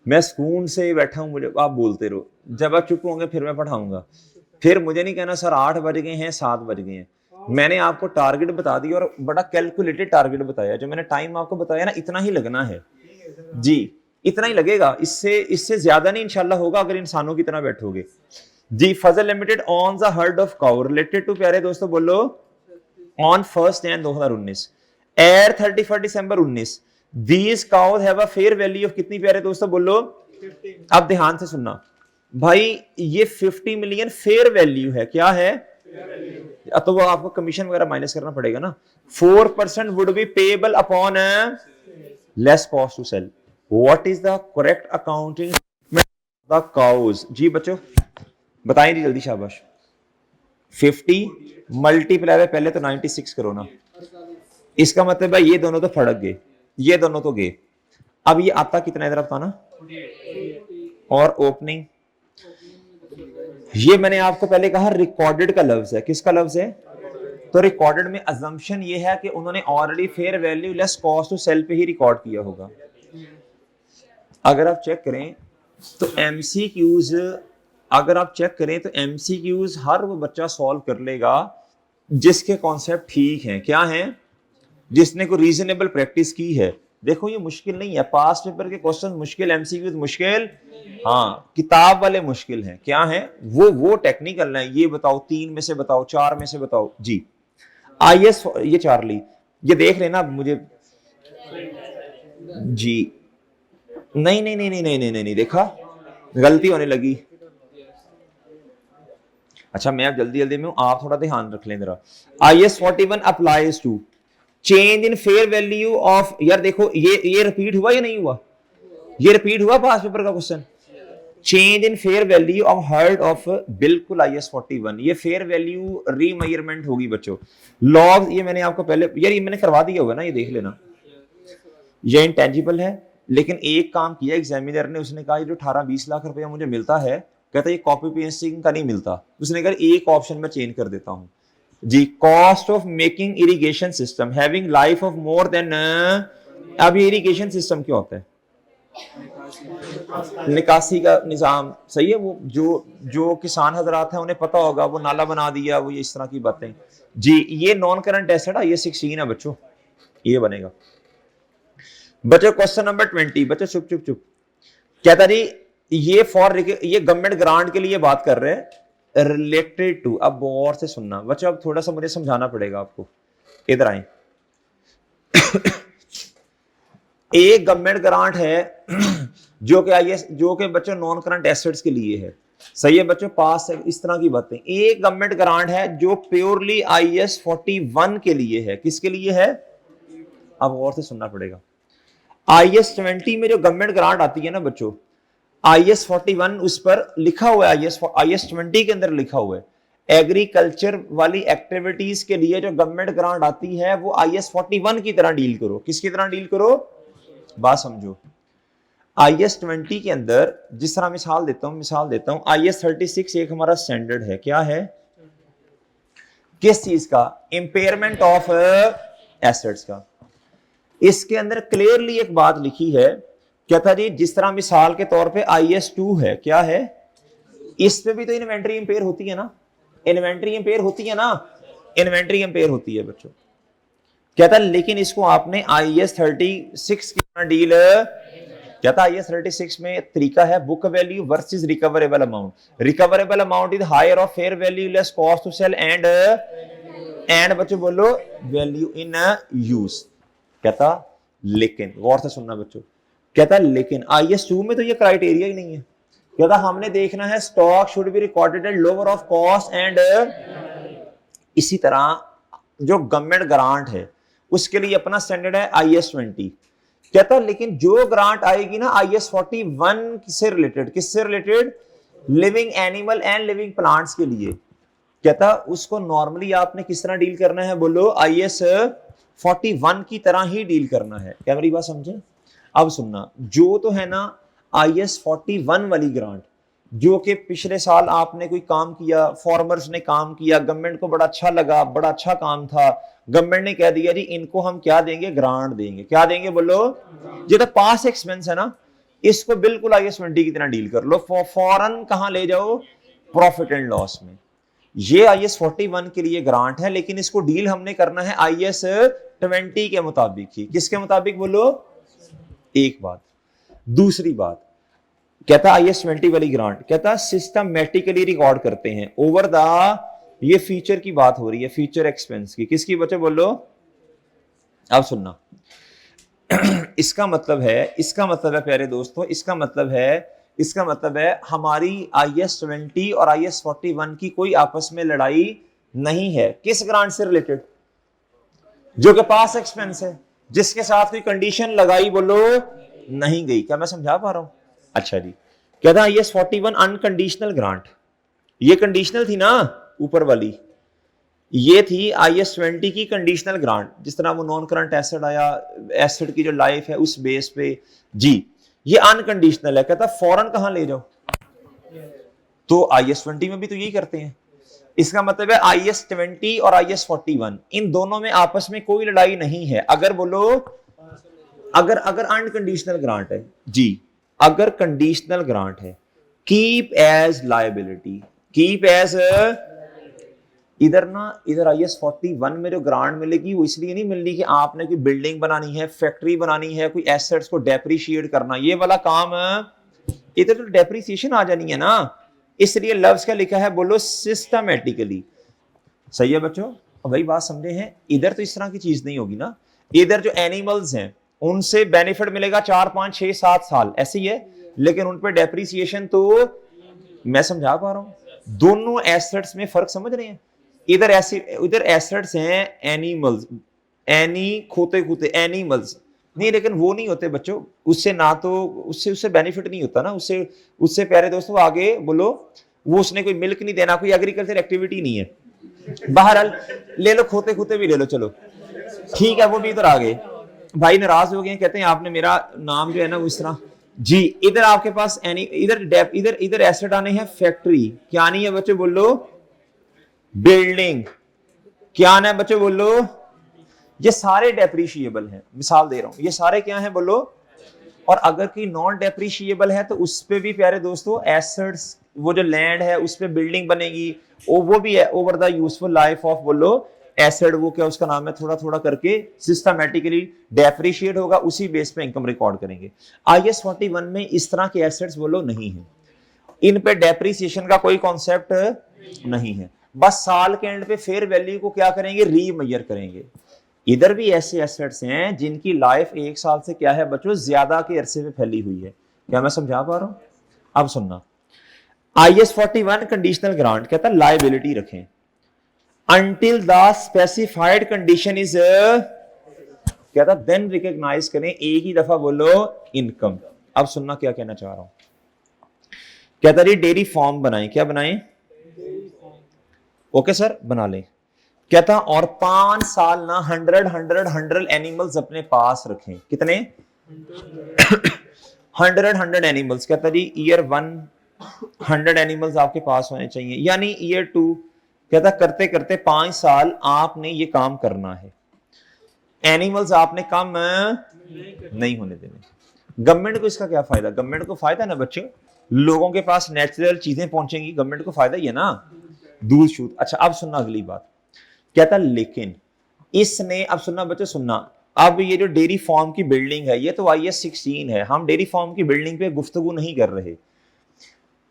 मैं सुकून से बैठा हूं, मुझे आप बोलते रहो, जब आप चुप होंगे फिर मैं पढ़ाऊंगा, फिर मुझे नहीं कहना सर 8 बज गए हैं 7 बज गए हैं। मैंने आपको टारगेट बता दिया और बड़ा कैलकुलेटेड टारगेट बताया, जो मैंने टाइम आपको बताया ना इतना ही लगना है जी, इतना ही लगेगा, इससे ज्यादा नहीं इंशाल्लाह होगा अगर इंसानों की तरह बैठोगे जी। Fazal limited on the herd of cow related to प्यारे दोस्तों बोलो on 1 Jan 2019 at 31 December 2019 these cows have a fair value of कितनी प्यारे दोस्तों बोलो। अब ध्यान से सुनना भाई, ये 50 मिलियन फेयर वैल्यू है, क्या है, तो वो आपको कमीशन वगैरह माइनस करना पड़ेगा ना। 4% would be payable upon less cost to sell. What is the correct accounting the cows जी बच्चों बताएं जी जल्दी शाबाश। 50 मल्टीप्लाई बाय पहले तो 96 करो ना, इसका मतलब है ये दोनों तो फड़क गए, ये दोनों तो गए। अब ये आता कितना इधर बताना, और ओपनिंग ये मैंने आपको पहले कहा रिकॉर्डेड का लफ्ज है, किसका लफ्ज है, तो रिकॉर्डेड में अजम्पशन ये है कि उन्होंने already fair value less cost to sell पे ही रिकॉर्ड किया होगा। अगर आप चेक करें तो एमसीक्यूज, अगर आप चेक करें तो एमसीक्यूज हर वो बच्चा सॉल्व कर लेगा जिसके कॉन्सेप्ट ठीक हैं, क्या हैं, जिसने कोई रीजनेबल प्रैक्टिस की है। देखो ये मुश्किल नहीं है, पास पेपर के क्वेश्चन मुश्किल, एमसीक्यूज मुश्किल, हाँ किताब वाले मुश्किल हैं, क्या है वो टेक्निकल है। ये बताओ 3 में से बताओ, 4 में से बताओ जी। आईएस ये चार्ली, ये देख लेना मुझे जी, नहीं नहीं नहीं नहीं नहीं नहीं नहीं देखा गलती होने लगी। अच्छा मैं अब जल्दी जल्दी में हूं, आप थोड़ा ध्यान रख लें जरा। IS 41 applies to change in fair value of, यार देखो ये रिपीट हुआ या नहीं हुआ, ये रिपीट हुआ पास पेपर का question. Change in fair value of herd of, बिल्कुल IS 41 ये फेयर वैल्यू रीमेजरमेंट होगी बच्चों। लॉग ये मैंने आपको पहले, यार ये मैंने करवा दिया होगा ना, ये देख लेना। ये इंटेंजिबल है, लेकिन एक काम किया एग्जामिनर ने, उसने कहा ये जो 18-20 लाख रुपया मुझे मिलता है, कहता ये कॉपी पेस्टिंग का नहीं मिलता, उसने कहा एक ऑप्शन में चेंज कर देता हूं जी। Cost of making irrigation system having life of more than, अब ये इरिगेशन सिस्टम क्या होता है, निकासी का निजाम, सही है। वो जो किसान हजरात हैं उन्हें पता होगा, वो नाला बना दिया, वो ये इस तरह की बातें। जी, ये नॉन करंट एसेट है, ये 16 है बच्चों, ये बनेगा। बच्चों क्वेश्चन नंबर 20, बच्चों चुप चुप चुप, कहता जी ये ये गवर्नमेंट ग्रांट के लिए बात कर रहे हैं, रिलेटेड टू, अब गौर से सुनना बच्चों, अब थोड़ा सा मुझे समझाना पड़ेगा आपको, इधर आए। एक गवर्नमेंट ग्रांट है जो कि बच्चों नॉन करंट एसेट्स के लिए है, सही है बच्चों, पास है, इस तरह की बातें। एक गवर्नमेंट ग्रांट है जो प्योरली IAS 41 के लिए है, किसके लिए है, अब गौर से सुनना पड़ेगा। IAS 20 में जो गवर्नमेंट ग्रांट आती है ना बच्चों, IAS 41 उस पर लिखा हुआ है, IAS 20 के अंदर लिखा हुआ है, एग्रीकल्चर वाली एक्टिविटीज के लिए जो गवर्नमेंट ग्रांट आती है वो IAS 41 की तरह डील करो। किसकी तरह डील करो, बात समझो। IAS 20 के अंदर जिस तरह मिसाल देता हूं, IAS 36 एक हमारा स्टैंडर्ड है, क्या है, किस चीज का, इंपेयरमेंट ऑफ एसेट्स का। इसके अंदर क्लियरली एक बात लिखी है, क्या था जी, जिस तरह मिसाल के तौर पे IAS 2 है, क्या है, इस पे भी तो इन्वेंट्री इंपेयर होती है ना, इन्वेंट्री इंपेयर होती है ना, इन्वेंट्री इंपेयर होती है बच्चों। कहता लेकिन इसको आपने IAS 36 की तरह डील, कहता IAS 36 में तरीका है, book value versus recoverable amount. Recoverable amount is higher of fair value less cost to sell and बच्चों बोलो वैल्यू इन यूज। कहता लेकिन, गौर से सुनना बच्चों, कहता लेकिन IAS 2 में तो ये क्राइटेरिया ही नहीं है। कहता हमने देखना है stock should be recorded at lower of cost and, इसी तरह जो गवर्नमेंट ग्रांट है उसके लिए अपना स्टैंडर्ड है IAS 20। कहता लेकिन जो ग्रांट आएगी ना IAS 41 से रिलेटेड, किससे related, living animal and living plants के लिए, कहता उसको नॉर्मली आपने किस तरह डील करना है, बोलो IAS 41 की तरह ही डील करना है। क्या मेरी बात समझे, अब सुनना, जो तो है ना IAS 41 वाली ग्रांट, जो कि पिछले साल आपने कोई काम किया, फार्मर्स ने काम किया, गवर्नमेंट को बड़ा अच्छा लगा, बड़ा अच्छा काम था, गवर्नमेंट ने कह दिया जी इनको हम क्या देंगे, ग्रांट देंगे, क्या देंगे बोलो, ये तो पास एक्सपेंस है ना, इसको बिल्कुल IAS 20 की तरह डील कर लो, फौरन कहां ले जाओ, प्रॉफिट एंड लॉस में। ये IAS 41 के लिए ग्रांट है, लेकिन इसको डील हमने करना है IAS 20 के मुताबिक ही। किसके मुताबिक बोलो, एक बात। दूसरी बात, कहता IAS 20 वाली ग्रांट, कहता सिस्टमैटिकली रिकॉर्ड करते हैं ओवर द, ये फीचर की बात हो रही है, फीचर एक्सपेंस की, किसकी बच्चे बोलो, अब सुनना। इसका मतलब है प्यारे दोस्तों, इसका मतलब है हमारी IAS 20 और IAS 41 की कोई आपस में लड़ाई नहीं है। किस ग्रांट से रिलेटेड, जो के पास एक्सपेंस है, जिसके साथ कोई कंडीशन लगाई बोलो नहीं गई। क्या मैं समझा पा रहा हूं, अच्छा जी। कहता IAS 41 अनकंडीशनल ग्रांट, ये कंडीशनल थी ना ऊपर वाली, ये थी IAS 20 की कंडीशनल ग्रांट, जिस तरह वो नॉन करंट एसेट आया, एसेट की जो लाइफ है उस बेस पे जी, ये अनकंडीशनल है। कहता फौरन कहां ले जाओ, तो IAS 20 में भी तो यही करते हैं। इसका मतलब है IAS 20 और IAS 41 इन दोनों में आपस में कोई लड़ाई नहीं है। अगर बोलो, अगर अनकंडीशनल ग्रांट है जी, अगर कंडीशनल ग्रांट है, keep as liability, keep as, इधर IAS 41 में जो ग्रांट मिलेगी वो इसलिए नहीं मिलनी कि आपने कोई बिल्डिंग बनानी है, फैक्ट्री बनानी है, कोई एसेट्स को डेप्रिशिएट करना, ये वाला काम, इधर तो डेप्रिसिएशन आ जानी है ना, इसलिए लफ्ज क्या लिखा है बोलो, सिस्टमैटिकली। सही है बच्चों, वही बात समझे हैं। इधर तो इस तरह की चीज नहीं होगी ना, इधर जो एनिमल्स हैं उनसे बेनिफिट मिलेगा 4, 5, 6, 7 साल, ऐसे ही है, लेकिन उन पर डेप्रिसिएशन, तो मैं समझा पा रहा हूं, दोनों एसेट्स में फर्क समझ रहे हैं। इधर एसेट्स हैं एनिमल्स, खोते एनिमल्स नहीं, लेकिन वो नहीं होते बच्चों, उससे ना तो उससे बेनिफिट नहीं होता ना, उससे प्यारे दोस्तों आगे बोलो, वो उसने कोई मिल्क नहीं देना, कोई एग्रीकल्चर एक्टिविटी नहीं है। बहरहाल ले लो, खोते भी ले लो, चलो ठीक है, वो भी इधर आ गए, भाई नाराज हो गए, कहते हैं आपने मेरा नाम जो है ना वो इस तरह जी। इधर आपके पास इधर एसेट आने हैं फैक्ट्री, क्या नहीं है बच्चे बोलो, बिल्डिंग, क्या आना है बच्चे बोलो, ये सारे डेप्रिशिएबल हैं। मिसाल दे रहा हूं, ये सारे क्या हैं बोलो, और अगर की नॉन डेप्रिशिएबल है तो उस पे भी प्यारे दोस्तों एसेट्स, वो जो लैंड है उस पे बिल्डिंग बनेगी, वो भी है over the useful life of बोलो एसेट, वो क्या उसका नाम है, थोड़ा थोड़ा करके सिस्टमैटिकली डेप्रिशिएट होगा, उसी बेस पे इनकम रिकॉर्ड करेंगे। IAS 41 में इस तरह के एसेट्स बोलो नहीं है, इन पे डेप्रिसिएशन का कोई कॉन्सेप्ट नहीं है, बस साल के एंड पे फेयर वैल्यू को क्या करेंगे, रीमेजर करेंगे। इधर भी ऐसे एसेट्स हैं जिनकी लाइफ 1 साल से क्या है बच्चों, ज्यादा के अरसे में फैली हुई है। क्या मैं समझा पा रहा हूं? अब सुनना, IAS 41 कंडीशनल ग्रांट कहता है लायबिलिटी रखें until the specified condition is कहता देन रिकॉग्नाइज करें, एक ही दफा बोलो इनकम। अब सुनना क्या कहना चाह रहा हूं, कहता रही डेयरी फार्म बनाएं, क्या बनाएं, ओके सर बना लें। कहता और 5 साल ना 100 एनिमल्स अपने पास रखें, कितने 100 एनिमल्स। कहता जी ईयर 1 100 एनिमल्स आपके पास होने चाहिए, यानी ईयर 2 कहता करते करते 5 साल आपने ये काम करना है, एनिमल्स आपने कम नहीं होने देने। गवर्नमेंट को इसका क्या फायदा, गवर्नमेंट को फायदा ना बच्चों, लोगों के पास नेचुरल चीजें पहुंचेंगी, गवर्नमेंट को फायदा ही है ना, दूध शूद। अच्छा अब सुनना अगली बात, कहता लेकिन इसने, अब सुनना बच्चों सुनना, अब ये जो डेयरी फार्म की बिल्डिंग है ये तो IAS 16 है, हम डेयरी फार्म की बिल्डिंग पे गुफ्तगू नहीं कर रहे।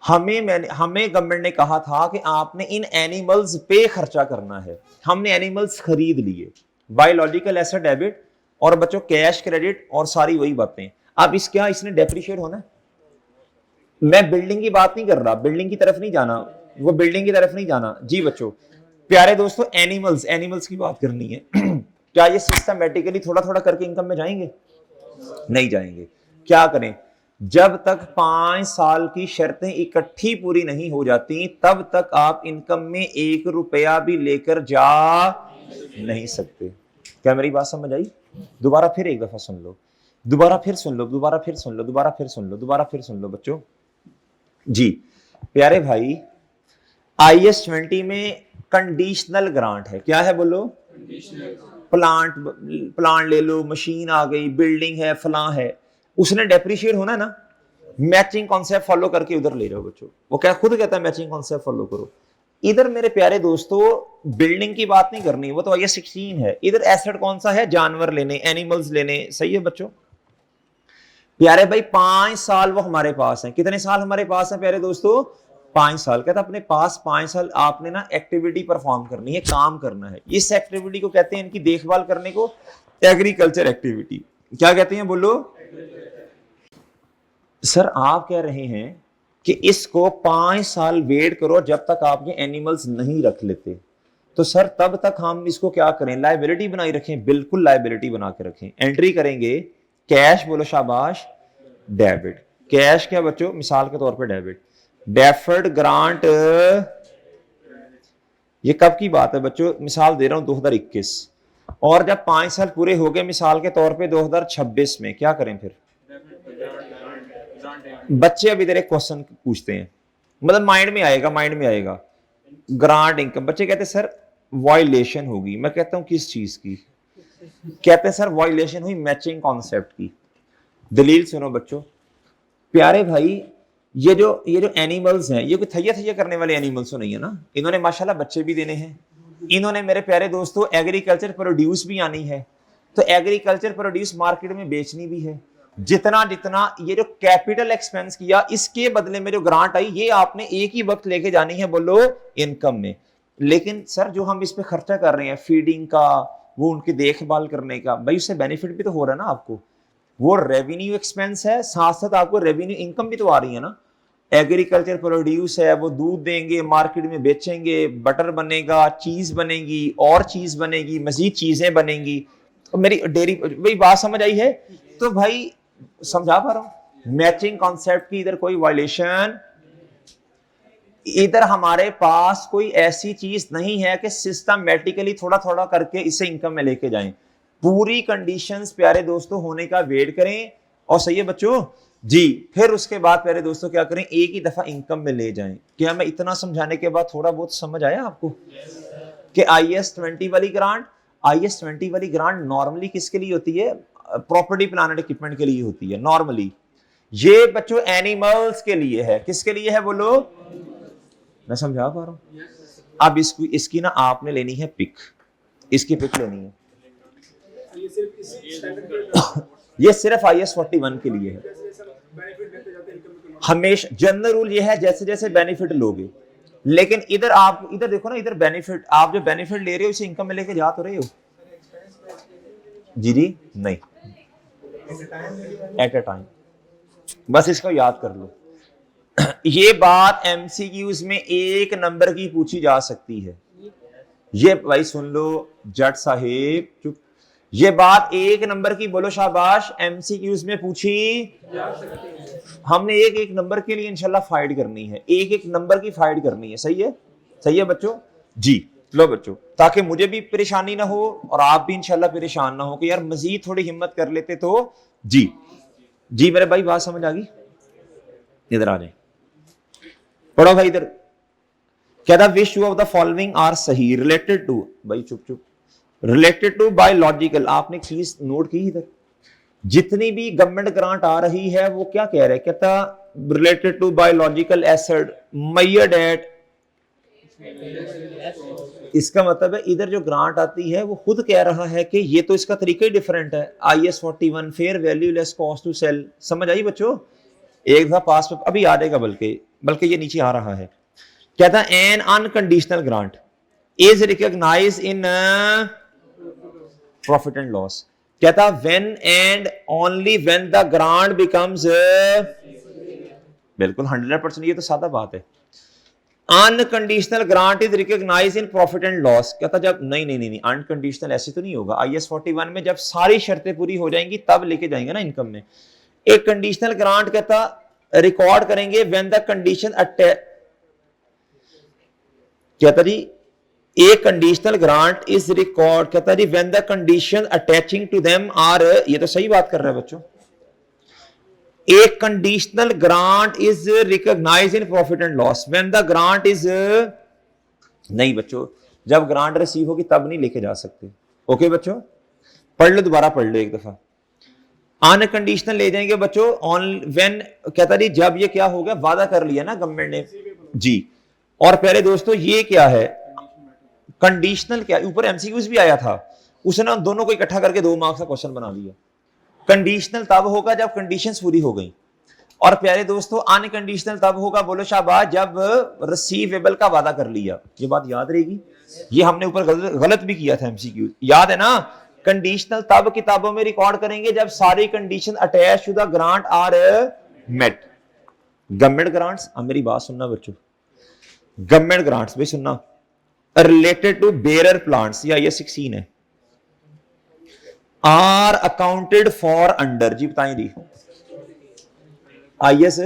हमें गवर्नमेंट ने कहा था कि आपने इन एनिमल्स पे खर्चा करना है, हमने एनिमल्स खरीद लिए, बायोलॉजिकल एसेट डेबिट और बच्चों कैश क्रेडिट और सारी वही बातें। अब इस क्या इसने डेप्रिशिएट होना है, मैं बिल्डिंग की बात नहीं कर रहा, बिल्डिंग की तरफ नहीं जाना, वो बिल्डिंग की तरफ नहीं जाना जी बच्चों। प्यारे दोस्तों एनिमल्स की बात करनी है क्या ये सिस्टमैटिकली थोड़ा थोड़ा करके इनकम में जाएंगे, नहीं जाएंगे। क्या करें, जब तक 5 साल की शर्तें इकट्ठी पूरी नहीं हो जाती तब तक आप इनकम में 1 रुपया भी लेकर जा नहीं सकते। क्या मेरी बात समझ आई? दोबारा फिर एक दफा सुन लो, दोबारा फिर सुन लो, दोबारा फिर सुन लो, दोबारा फिर सुन लो, दोबारा फिर सुन लो बच्चों जी। प्यारे भाई IAS 20 में कंडीशनल ग्रांट है, क्या है बोलो, प्लांट ले लो, मशीन आ गई, बिल्डिंग है, फलां है, उसने डेप्रिशिएट होना ना, मैचिंग कॉन्सेप्ट फॉलो करके उधर ले जाओ बच्चों, वो क्या खुद कहता है मैचिंग कॉन्सेप्ट फॉलो करो। इधर मेरे प्यारे दोस्तों बिल्डिंग की बात नहीं करनी, वो तो IAS 16 है, इधर एसेट कौन सा है, जानवर लेने, एनिमल्स लेने, सही है बच्चों। प्यारे भाई 5 साल वो हमारे पास है, कितने साल हमारे पास है प्यारे दोस्तों, 5 साल। कहता अपने पास 5 साल आपने ना एक्टिविटी परफॉर्म करनी है, काम करना है। इस एक्टिविटी को कहते हैं, इनकी देखभाल करने को एग्रीकल्चर एक्टिविटी, क्या कहते हैं बोलो। सर आप कह रहे हैं कि इसको 5 साल वेट करो जब तक आप ये एनिमल्स नहीं रख लेते, तो सर तब तक हम इसको क्या करें, लायबिलिटी बनाई रखें, बिल्कुल लायबिलिटी बना के रखें। एंट्री करेंगे कैश, बोलो शाबाश, डेबिट, कैश क्या बच्चों, मिसाल के तौर पे डेबिट, डेफर्ड ग्रांट, ये कब की बात है बच्चों, मिसाल दे रहा हूं 2021, और जब 5 साल पूरे हो गए मिसाल के तौर पे 2026 में क्या करें फिर। बच्चे अभी तेरे क्वेश्चन पूछते हैं, मतलब माइंड में आएगा ग्रांट इनकम, बच्चे कहते सर वायलेशन होगी, मैं कहता हूं किस चीज की, कहते हैं सर वायलेशन हुई मैचिंग कॉन्सेप्ट की। दलील सुनो बच्चों, प्यारे भाई ये जो एनिमल्स हैं ये कोई थैया करने वाले एनिमल्स तो नहीं है ना, इन्होंने माशाल्लाह बच्चे भी देने हैं, इन्होंने मेरे प्यारे दोस्तों एग्रीकल्चर प्रोड्यूस भी आनी है, तो एग्रीकल्चर प्रोड्यूस मार्केट में बेचनी भी है। जितना जितना ये जो कैपिटल एक्सपेंस किया इसके बदले में जो ग्रांट आई ये आपने एक ही वक्त लेके जानी है बोलो इनकम में। लेकिन सर जो हम इस पे खर्चा कर रहे हैं फीडिंग का, वो उनकी देखभाल करने का, भाई उससे बेनिफिट भी तो हो रहा है ना आपको, वो रेवेन्यू एक्सपेंस है, साथ साथ आपको रेवेन्यू इनकम भी तो आ रही है ना। एग्रीकल्चर प्रोड्यूस है, वो दूध देंगे, मार्केट में बेचेंगे, बटर बनेगा, चीज बनेगी, और चीज बनेगी, मजीद चीजें बनेंगी। तो मेरी डेयरी भाई बात समझ आई है? तो भाई समझा पा रहा हूं मैचिंग कॉन्सेप्ट की इधर कोई वायलेशन, इधर हमारे पास कोई ऐसी चीज नहीं है कि सिस्टमैटिकली थोड़ा थोड़ा करके इसे इनकम में लेके जाएं। पूरी कंडीशंस प्यारे दोस्तों होने का वेट करें, और सही है बच्चों जी, फिर उसके बाद प्यारे दोस्तों क्या करें, एक ही दफा इनकम में ले जाएं। क्या मैं इतना समझाने के बाद थोड़ा बहुत समझ आया आपको कि IAS 20 वाली ग्रांट, IAS 20 वाली ग्रांट नॉर्मली किसके लिए होती है, प्रॉपर्टी प्लान एंड इक्विपमेंट के लिए होती है नॉर्मली। ये बच्चों एनिमल्स के लिए है। किसके लिए है बोलो? मैं समझा पा रहा हूं? अब इसकी ना आपने लेनी है पिक, इसकी पिक लेनी है। ये सिर्फ IS 41 के लिए है। हमेशा जनरल रूल ये है जैसे जैसे बेनिफिट लोगे, लेकिन इधर आप इधर देखो ना, इधर बेनिफिट, आप जो बेनिफिट ले रहे हो इसे इनकम में लेके जा तो रहे हो? जी नहीं, एट अ टाइम। बस इसको याद कर लो। ये बात MCQs में 1 नंबर की पूछी जा सकती है। ये भाई सुन लो जट साहेब, चुप। ये बात 1 नंबर की, बोलो शाबाश, MCQs में पूछी जा सकती है। हमने एक नंबर के लिए इंशाल्लाह फाइट करनी है, एक नंबर की फाइट करनी है। सही है? सही है बच्चों जी। लो बच्चों, ताकि मुझे भी परेशानी ना हो और आप भी इंशाल्लाह परेशान ना हो कि यार मजीद थोड़ी हिम्मत कर लेते तो। जी जी मेरे भाई, बात समझ आ गई? इधर आ जाए, पढ़ो भाई इधर। कहता which two of the following are सही रिलेटेड टू, भाई चुप चुप, रिलेटेड टू बायोलॉजिकल। आपने चीज नोट की इधर, जितनी भी गवर्नमेंट ग्रांट आ रही है वो क्या कह रहा है? कहता related to biological asset measured at. इसका मतलब है इधर जो ग्रांट आती है वो खुद कह रहा है कि ये तो इसका तरीका ही डिफरेंट है। IS 41 fair value less cost to sell. समझ आई बच्चों? एक दफा पास पे अभी आ जाएगा, बल्कि ये नीचे आ रहा है। कहता an unconditional grant is recognise in profit and loss. कहता when and only when the grant becomes, बिल्कुल 100%, ये तो सादा बात है। Unconditional grant is recognise in profit and loss. कहता जब नहीं, अनकंडीशनल ऐसे तो नहीं होगा। IS 41 में जब सारी शर्तें पूरी हो जाएंगी तब लेके जाएंगे ना इनकम में। एक कंडीशनल ग्रांट कहता रिकॉर्ड करेंगे व्हेन द कंडीशन कहता जी एक कंडीशनल ग्रांट इज रिकॉर्ड, कहता जी when the condition attaching to them are, ये तो सही बात कर रहा है बच्चों। एक conditional grant is recognise in profit and loss when the grant is, नहीं बच्चों, जब ग्रांट रिसीव होगी तब नहीं लेके जा सकते। ओके बच्चों, पढ़ लो, दोबारा पढ़ लो एक दफा। अनकंडीशनल ले जाएंगे बच्चों ऑन व्हेन, कहता जी जब ये क्या हो गया, वादा कर लिया ना गवर्नमेंट ने जी। और पहले दोस्तों ये क्या है कंडीशनल? क्या ऊपर MCQs भी आया था, उसने दोनों को इकट्ठा करके 2 मार्क्स का क्वेश्चन बना लिया। कंडीशनल तब होगा जब कंडीशंस पूरी हो गई। और प्यारे दोस्तों अनकंडीशनल तब होगा, बोलो शाबाश, जब रिसीवेबल का वादा कर लिया। ये बात याद रहेगी, ये हमने ऊपर गलत भी किया था MCQ, याद है ना? कंडीशनल तब किताबों में रिकॉर्ड करेंगे जब सारी condition attach to the grant are met. Government grants, अब मेरी बात सुनना बच्चों, गवर्नमेंट ग्रांट्स भी सुनना, रिलेटेड टू बेरर प्लांट्स, या ये 16 है, आर अकाउंटेड फॉर अंडर, जी बताएं जी, IS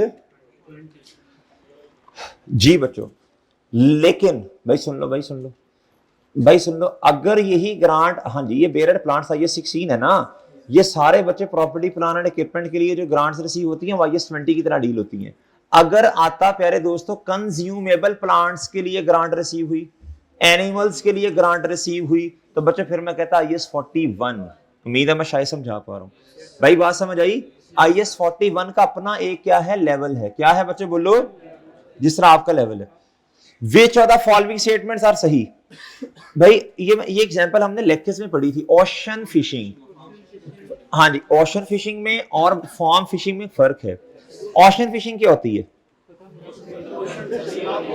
जी बच्चों। लेकिन भाई सुन लो, भाई सुन लो, अगर यही ग्रांट, हाँ जी ये बेरर प्लांट्स IS 16 है ना, ये सारे बच्चे प्रॉपर्टी प्लान एंड इक्विपमेंट के लिए जो ग्रांट्स रिसीव होती हैं वो IS 20 की तरह डील होती हैं। अगर आता प्यारे दोस्तों कंज्यूमेबल प्लांट्स के लिए ग्रांट रिसीव हुई, एनिमल्स के लिए ग्रांट रिसीव हुई, तो बच्चे फिर मैं कहता IS 41। उम्मीद है मैं शायद समझा पा रहा हूं भाई, बात समझ आई? IS 41 का अपना एक क्या है, लेवल है। क्या है बच्चे बोलो? जिस तरह आपका लेवल है। Which of the following statements are सही? भाई ये एग्जांपल हमने लेक्चर्स में पढ़ी थी। ओशन फिशिंग, हाँ जी, ओशन फिशिंग में और फार्म फिशिंग में फर्क है। ओशन फिशिंग क्या होती है?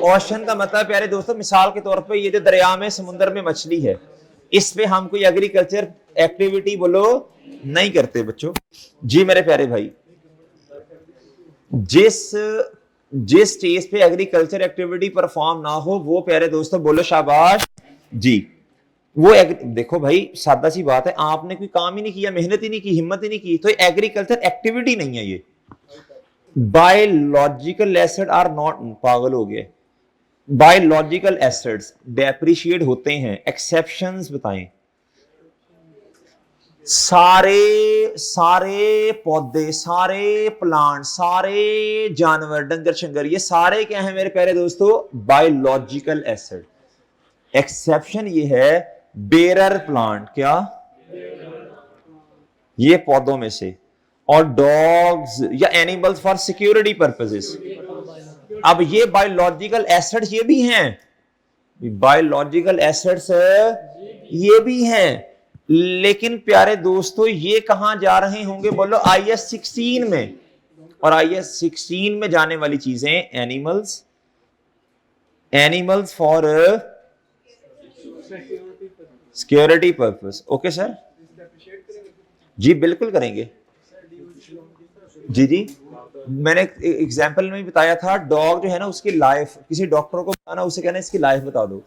ओशन का मतलब प्यारे दोस्तों, मिसाल के तौर पे ये जो दरिया में समुद्र में मछली है, इस पे हम कोई एग्रीकल्चर एक्टिविटी बोलो नहीं करते बच्चों जी। मेरे प्यारे भाई, जिस स्टेज पे एग्रीकल्चर एक्टिविटी परफॉर्म ना हो वो प्यारे दोस्तों बोलो शाबाश जी। वो देखो भाई सादा सी बात है, आपने कोई काम ही नहीं किया, मेहनत ही नहीं की, हिम्मत ही नहीं की, तो एग्रीकल्चर एक्टिविटी नहीं है ये। बायोलॉजिकल एसिड आर नॉट, पागल हो गए, बायोलॉजिकल एसिड्स डेप्रिशिएट होते हैं। एक्सेप्शंस बताएं। सारे पौधे, सारे प्लांट, सारे जानवर, डंगर शंगर, ये सारे क्या है मेरे प्यारे दोस्तों? Biological acid. एक्सेप्शन ये है बेरर प्लांट। क्या? ये पौधों में से, और डॉग्स या एनिमल्स फॉर सिक्योरिटी पर्पसेस। अब ये बायोलॉजिकल एसेट्स ये भी हैं, बायोलॉजिकल एसेट्स ये भी हैं, लेकिन प्यारे दोस्तों ये कहां जा रहे होंगे बोलो, IS 16 में। और IS 16 में जाने वाली चीजें animals, animals for security purpose. Okay sir, जी बिल्कुल करेंगे। जी जी, मैंने एग्जाम्पल में बताया था, डॉग जो है ना उसकी लाइफ, किसी डॉक्टर को बताना, उसे कहना इसकी लाइफ बता दो।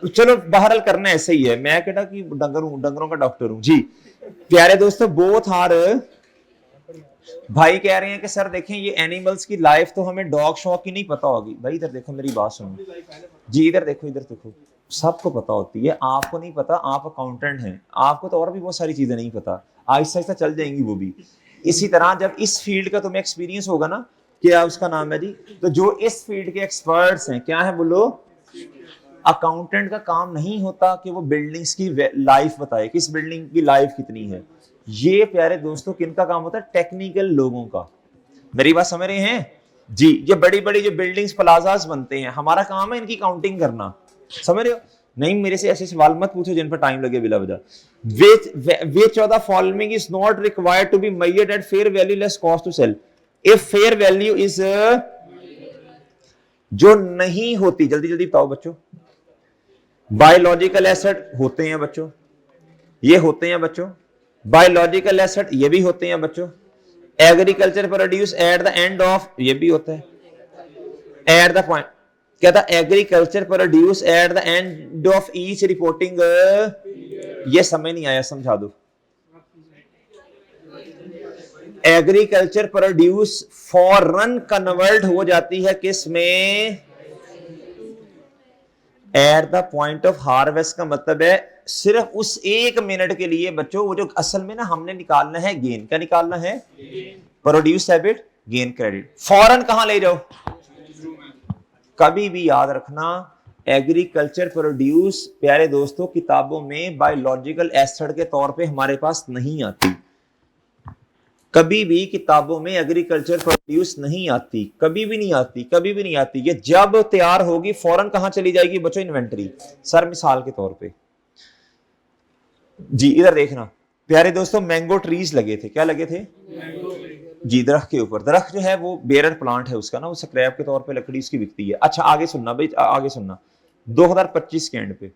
चलो बहरहाल करना ऐसे ही है, मैं कहता कि डंगर हूं, डंगरों का डॉक्टर हूं। जी प्यारे दोस्तों, बोथ आर, भाई कह रहे हैं कि सर देखें ये एनिमल्स की लाइफ तो हमें डॉग शॉक की नहीं पता होगी। भाई इधर देखो, मेरी बात सुनो जी, इधर देखो, इधर देखो, सबको पता होती है, आपको नहीं पता, आप अकाउंटेंट हैं, आपको तो और भी बहुत सारी चीजें नहीं पता, आहिस्ता आहिस्ता चल जाएंगी वो भी। इसी तरह जब इस फील्ड का तुम्हें एक्सपीरियंस होगा ना, क्या उसका नाम है जी, तो जो इस फील्ड के एक्सपर्ट्स हैं, क्या है बोलो, अकाउंटेंट का काम नहीं होता कि वो बिल्डिंग्स की लाइफ बताए, किस बिल्डिंग की लाइफ कितनी है। ये प्यारे दोस्तों किनका काम होता है, टेक्निकल लोगों का। मेरी बात समझ रहे हैं जी, ये बड़ी बड़ी जो बिल्डिंग्स प्लाजास बनते हैं, हमारा काम है इनकी काउंटिंग करना, समझ रहे हो। नहीं मेरे से ऐसे सवाल मत पूछो जिन पर टाइम लगे बिला वजह। which of the following is not required to be measured at fair value less cost to sell? if fair value is जो नहीं होती, जल्दी जल्दी बताओ बच्चों, बायोलॉजिकल एसेट होते हैं बच्चों, ये होते हैं बच्चों, बायोलॉजिकल एसेट ये भी होते हैं बच्चों, agriculture produce at the end of, ये भी होता है एट द पॉइंट, क्या था, agriculture produce at the end of each reporting, ये समझ नहीं आया, समझा दो। एग्रीकल्चर प्रोड्यूस फॉरन कन्वर्ट हो जाती है किस में, eight the point of harvest, का मतलब है सिर्फ उस 1 मिनट के लिए बच्चों, वो जो असल में ना हमने निकालना है गेन, क्या निकालना है, प्रोड्यूस डेबिट गेन क्रेडिट। फॉरन कहां ले जाओ, कभी भी याद रखना, एग्रीकल्चर प्रोड्यूस प्यारे दोस्तों किताबों में बायोलॉजिकल एसिड के तौर पे हमारे पास नहीं आती, कभी भी किताबों में एग्रीकल्चर प्रोड्यूस नहीं आती, कभी भी नहीं आती, कभी भी नहीं आती। ये जब तैयार होगी फौरन कहां चली जाएगी बच्चों, इन्वेंटरी। सर मिसाल के तौर पे जी, इधर देखना प्यारे दोस्तों, मैंगो ट्रीज लगे थे, क्या लगे थे जी, दरख्त के ऊपर। दरख्त जो है वो बेरर प्लांट है उसका ना, वो स्क्रैप के तौर पे लकड़ी उसकी बिकती है। अच्छा आगे सुनना भाई, आगे सुनना, 2025 के एंड पे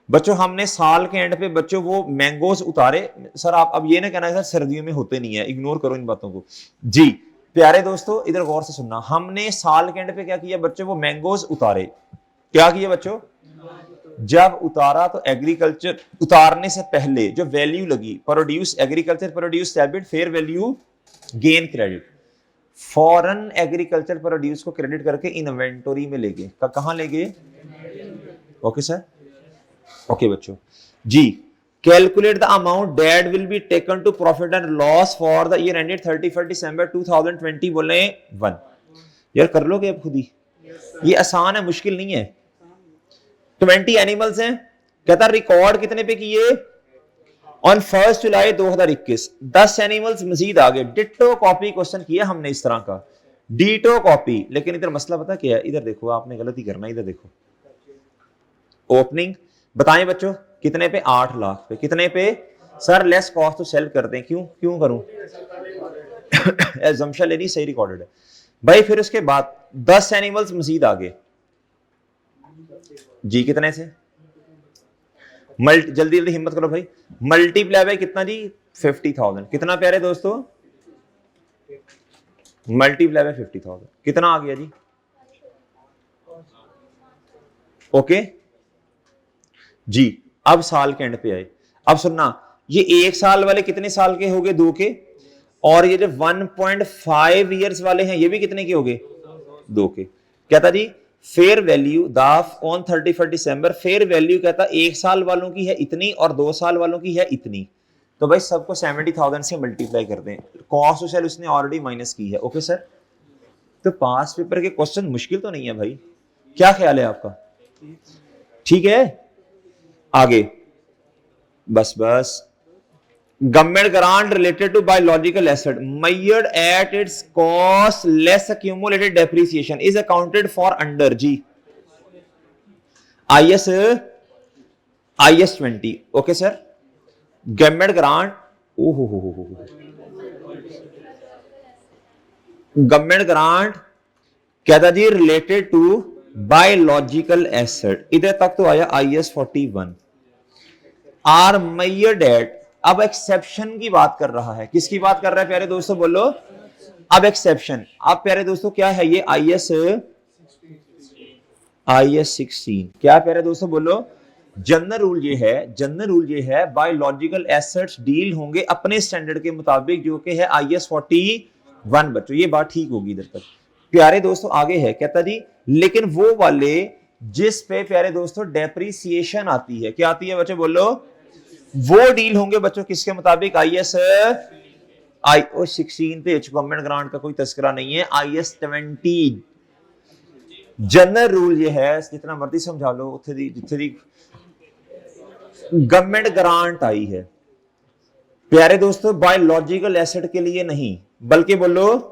बच्चों, हमने साल के एंड पे बच्चों वो मैंगोज उतारे। सर आप अब ये ना कहना सर सर्दियों में होते नहीं है, इग्नोर करो इन बातों को जी। प्यारे दोस्तों इधर गौर से सुनना, हमने साल के एंड पे क्या किया बच्चों, वो मैंगोज उतारे। क्या किया बच्चों, जब उतारा तो एग्रीकल्चर, उतारने से पहले जो वैल्यू लगी, produce agriculture produce debit fair value gain credit, foreign agriculture produce को क्रेडिट करके इन्वेंटरी में ले गए, कहां ले गए, ओके सर, ओके बच्चों जी। Calculate the amount that will be taken to profit and loss for the year ended 31 December 2020 बोले 1। यार कर लोगे अब खुद ही, ये आसान है, मुश्किल नहीं है। 20 एनिमल्स हैं, कहता रिकॉर्ड कितने पे किए, ऑन 1 जुलाई 2021 10 एनिमल्स मजीद आ गए। डिटो कॉपी क्वेश्चन किया हमने इस तरह का, डिटो कॉपी। लेकिन इधर मसला पता क्या है, इधर देखो आपने गलती करना, इधर देखो ओपनिंग बताएं बच्चों कितने पे, 8 लाख पे, कितने पे सर, लेस कॉस्ट तो सेल करते हैं, क्यों करूं एजम्पशन लेनी, सही रिकॉर्डेड है भाई। फिर उसके बाद 10 एनिमल्स मजीद आ गए जी, कितने से, जल्दी जल्दी हिम्मत करो भाई, मल्टीप्लाई बाय कितना जी, 50,000। कितना प्यारे दोस्तों, मल्टीप्लाई बाय 50,000 कितना आ गया जी, ओके जी। अब साल के एंड पे आए, अब सुनना, ये 1 साल वाले कितने साल के हो गए, 2 के, और ये जो 1.5 ईयर्स वाले हैं ये भी कितने के हो गए, 2 के। कहता जी फेयर वैल्यू दाफ ऑन 31 दिसंबर, फेयर वैल्यू कहता 1 साल वालों की है इतनी और 2 साल वालों की है इतनी। तो भाई सबको 70,000 से मल्टीप्लाई कर दें, कॉस्ट टू सेल उसने ऑलरेडी माइनस की है, ओके सर। तो पास पेपर के क्वेश्चन मुश्किल तो नहीं है भाई, क्या ख्याल है आपका, ठीक है। आगे बस Government grant related to biological asset measured at its cost less accumulated depreciation is accounted for under G IS 20. Okay sir, government grant, government grant क्या था जी, रिलेटेड टू बायोलॉजिकल एसेट, इधर तक तो आया IS 41 आर मेजर्ड एट। अब exception की बात कर रहा है, किसकी बात कर रहा है प्यारे दोस्तों बोलो, अब एक्सेप्शन। अब प्यारे दोस्तों क्या है ये IS 16, क्या प्यारे दोस्तों बोलो, जनरल रूल ये है, जनरल रूल ये है बायोलॉजिकल एसेट्स डील होंगे अपने स्टैंडर्ड के मुताबिक जो कि है IS 41। बच्चों ये बात ठीक होगी इधर तक। प्यारे दोस्तों आगे है, कहता जी लेकिन वो वाले जिस पे प्यारे दोस्तों डेप्रिसिएशन आती है, क्या आती है बच्चों बोलो, वो डील होंगे बच्चों किसके मुताबिक, IS 16 पे गवर्नमेंट ग्रांट का कोई तस्करा नहीं है, IS 20 जनरल रूल ये है, जितना मर्जी समझा लो, जितनी गवर्नमेंट ग्रांट आई है प्यारे दोस्तों बायोलॉजिकल एसेट के लिए नहीं बल्कि बोलो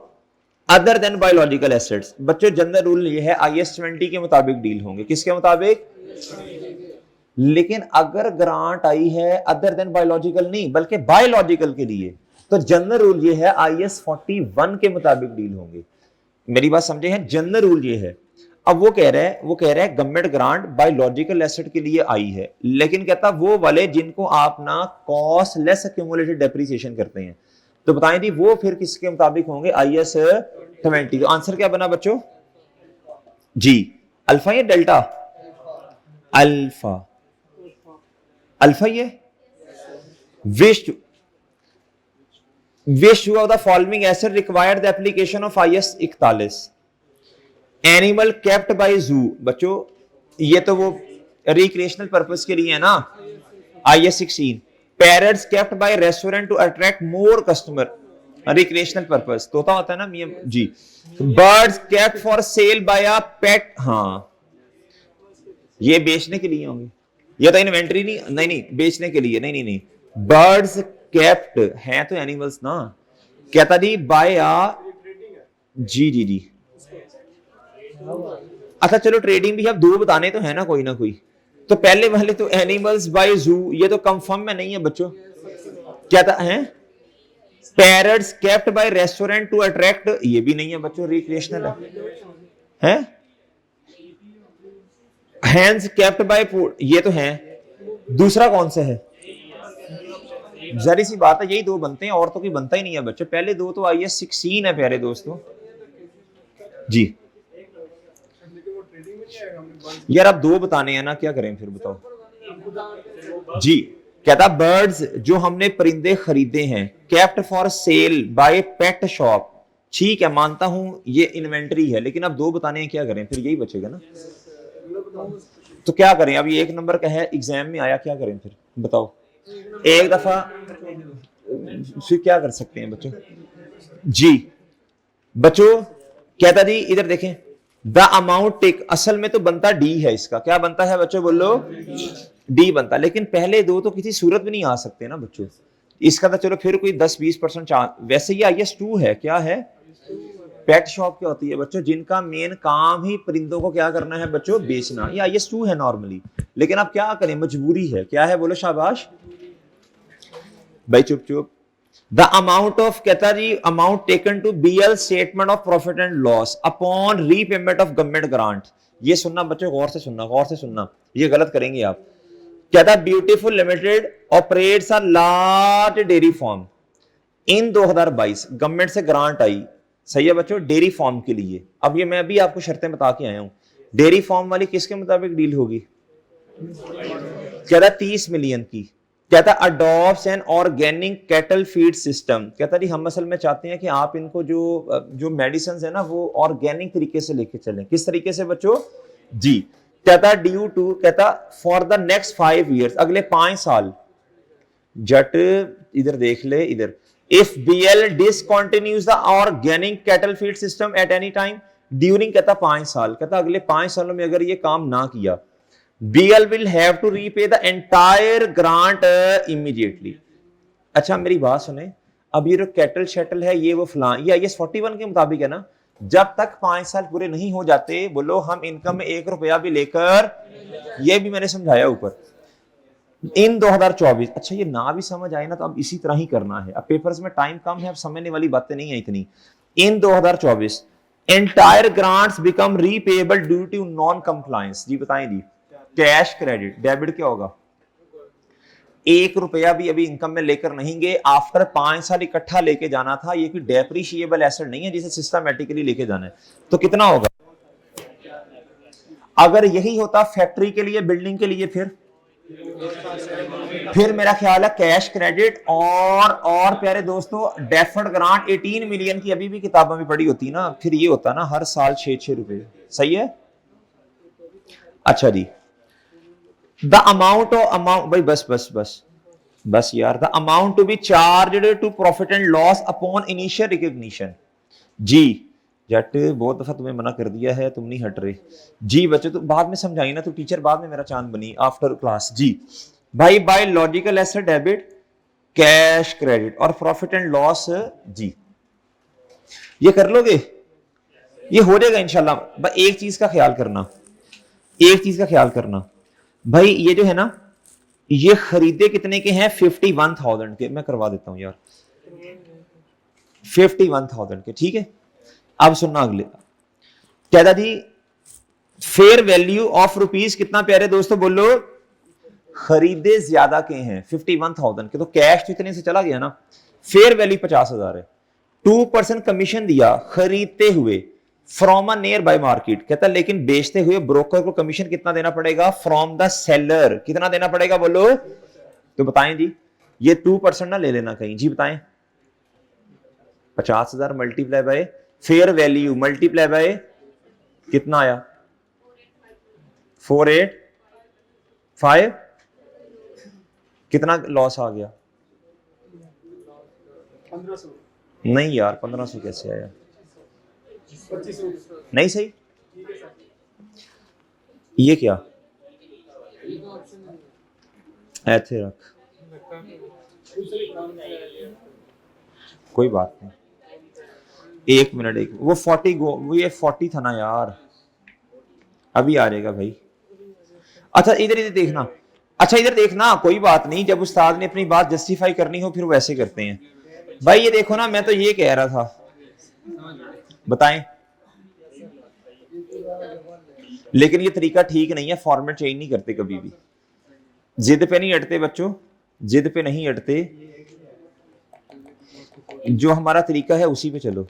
अदर देन बायोलॉजिकल एसेट्स, बच्चों जनरल रूल ये है IS 20 के मुताबिक डील होंगे, किसके मुताबिक, लेकिन अगर ग्रांट आई है अदर देन बायोलॉजिकल नहीं बल्कि बायोलॉजिकल के लिए, तो जनरल रूल ये है IS 41 के मुताबिक डील होंगे। मेरी बात समझे हैं, जनरल रूल ये है। अब वो कह रहा है गवर्नमेंट ग्रांट बायोलॉजिकल एसेट के लिए आई है, लेकिन कहता वो वाले जिनको आप ना कॉस्ट लेस एक्यूमुलेटेड डेप्रिसिएशन करते हैं, तो बताएं दी वो फिर किसके मुताबिक होंगे, IS 20। तो आंसर क्या बना बच्चों जी, अल्फा या डेल्टा, अल्फा, अल्फा ये wish of the following asset required the application of IS 41, animal kept bye जू, बच्चों ये तो वो रिक्रिएशनल पर्पस के लिए है ना, IS 16, parrots kept by restaurant to attract more customer, recreational purpose, तोता होता है ना मियां जी, birds kept for sale by a pet, हाँ ये बेचने के लिए होंगे, ये तो इन्वेंटरी नहीं बेचने के लिए, नहीं बर्ड्स केप्ट हैं तो एनिमल्स ना, कहता जी बाय अ, जी अच्छा चलो ट्रेडिंग भी अब दो बताने तो है ना कोई ना कोई, तो पहले वाले तो एनिमल्स बाय जू, ये तो कंफर्म में नहीं है बच्चों, क्या था है, parrots kept by restaurant to attract, ये भी नहीं है बच्चों, रिक्रिएशनल है, हैंड्स केप्ट बाय फूड, ये तो है, दूसरा कौन सा है, जरी सी बात है यही दो बनते हैं और तो कोई बनता ही नहीं है बच्चों, पहले दो तो IS 16 है प्यारे दोस्तों जी। यार अब दो बताने हैं ना, क्या करें फिर बताओ जी, कहता बर्ड्स जो हमने परिंदे खरीदे हैं, kept for sale by pet shop, ठीक है मानता हूं ये इन्वेंटरी है, लेकिन अब दो बताने हैं, क्या करें फिर, यही बचेगा ना, तो क्या करें, अब ये एक नंबर का है एग्जाम में आया, क्या करें फिर बताओ, एक दफा फिर क्या कर सकते हैं बच्चों जी। बच्चों कहता जी इधर देखें, द अमाउंट टेक, असल में तो बनता D है, इसका क्या बनता है बच्चों बोलो, D बनता, लेकिन पहले दो तो किसी सूरत में नहीं आ सकते ना बच्चों, इसका तो चलो फिर कोई 10-20% चांस, वैसे ये IS 2 है, क्या है, पेट शॉप क्या होती है बच्चों, जिनका मेन काम ही परिंदों को क्या करना है बच्चों, बेचना, ये IS 2 है नॉर्मली, लेकिन अब क्या करें मजबूरी है, क्या है बोलो शाबाश भाई, चुप। द अमाउंट ऑफ, कहता जी amount taken to BL statement of profit and loss upon repayment of government grant, ये सुनना बच्चों, गौर से सुनना, ये गलत करेंगे आप। कहता beautiful limited operates a large dairy farm in 2022, government से ग्रांट आई, सही है बच्चों, डेयरी फार्म के लिए। अब ये मैं अभी आपको शर्तें बता के आया हूं, डेयरी फार्म वाली किसके मुताबिक डील होगी, कहता 30 मिलियन की, कहता adopts an organic cattle feed system, कहता जी हम असल में चाहते हैं कि आप इनको जो मेडिसिन है ना वो ऑर्गेनिक तरीके से लेके चलें, किस तरीके से बच्चों जी, कहता ड्यू टू, कहता फॉर द नेक्स्ट 5 years, अगले 5 साल, जट इधर देख ले इधर, if BL discontinues the organic cattle feed system at any time during, कहता 5 साल, कहता अगले 5 सालों में अगर ये काम ना किया, BL will have to repay the entire grant immediately, अच्छा मेरी बात सुने, अब ये जो कैटल शेटल है ये वो फलां, ये 41 के मुताबिक है ना, जब तक 5 साल पूरे नहीं हो जाते बोलो हम इनकम में 1 रुपया भी लेकर, ये भी मैंने समझाया ऊपर इन 2024। अच्छा ये ना भी समझ आए ना तो अब इसी तरह ही करना है, अब पेपर्स में टाइम कम है, अब समझने वाली बातें नहीं है इतनी। In 2024 entire grants become repayable due to non compliance. जी बताएं जी, कैश क्रेडिट डेबिट क्या होगा? 1 रुपया भी अभी इनकम में लेकर नहीं गए, आफ्टर 5 साल इकट्ठा लेके जाना था, ये कोई डेप्रिशिएबल एसेट नहीं है जिसे सिस्टमैटिकली लेके जाना है, तो कितना होगा? अगर यही होता फैक्ट्री के लिए, बिल्डिंग के लिए, फिर मेरा ख्याल है कैश क्रेडिट और प्यारे दोस्तों डेफर्ड ग्रांट 18 मिलियन की अभी भी किताबों में पड़ी होती ना, फिर ये होता ना हर साल 6-6 रुपए। सही है? अच्छा जी, द अमाउंट भाई बस यार, the amount to be charged to profit and loss upon initial recognition. जी जट बहुत दफा तुम्हें मना कर दिया है, तुम नहीं हट रहे। जी बच्चों तो बाद में समझाई ना, तो टीचर बाद में मेरा चांद बनी आफ्टर क्लास। जी भाई by logical asset debit, cash credit और प्रॉफिट एंड लॉस। जी ये कर लोगे, ये हो जाएगा इंशाल्लाह। बस एक चीज का ख्याल करना, भाई ये जो है ना, ये खरीदे कितने के हैं? 51,000 के। मैं करवा देता हूं यार 51,000 के, ठीक है। अब सुनना अगले, कहता जी फेयर वैल्यू ऑफ रुपीज कितना प्यारे दोस्तों बोलो? खरीदे ज्यादा के हैं 51,000 के, तो कैश तो इतने से चला गया ना, फेयर वैल्यू 50,000 है। 2% कमीशन दिया खरीदते हुए from a near by market, कहता लेकिन बेचते हुए ब्रोकर को कमीशन कितना देना पड़ेगा? From the seller. कितना देना पड़ेगा बोलो? तो बताएं जी, ये 2% ना ले लेना कहीं। जी बताएं, 50,000 multiply by fair value multiply by कितना आया? 485। कितना लॉस आ गया? 1500। नहीं यार 1500 कैसे आया? 2500 नहीं सही। ये क्या ऐसे रख, कोई बात नहीं, 1 मिनट वो 40 वो ये 40 था ना यार, अभी आ जाएगा भाई। अच्छा इधर देखना, अच्छा इधर देखना, कोई बात नहीं, जब उस्ताद ने अपनी बात जस्टिफाई करनी हो फिर वो ऐसे करते हैं। भाई ये देखो ना, मैं तो ये कह रहा था, बताएं, लेकिन ये तरीका ठीक नहीं है, फॉर्मेट चेंज नहीं करते कभी भी, जिद पे नहीं अटते बच्चों, जिद पे नहीं अटते, जो हमारा तरीका है उसी पे चलो।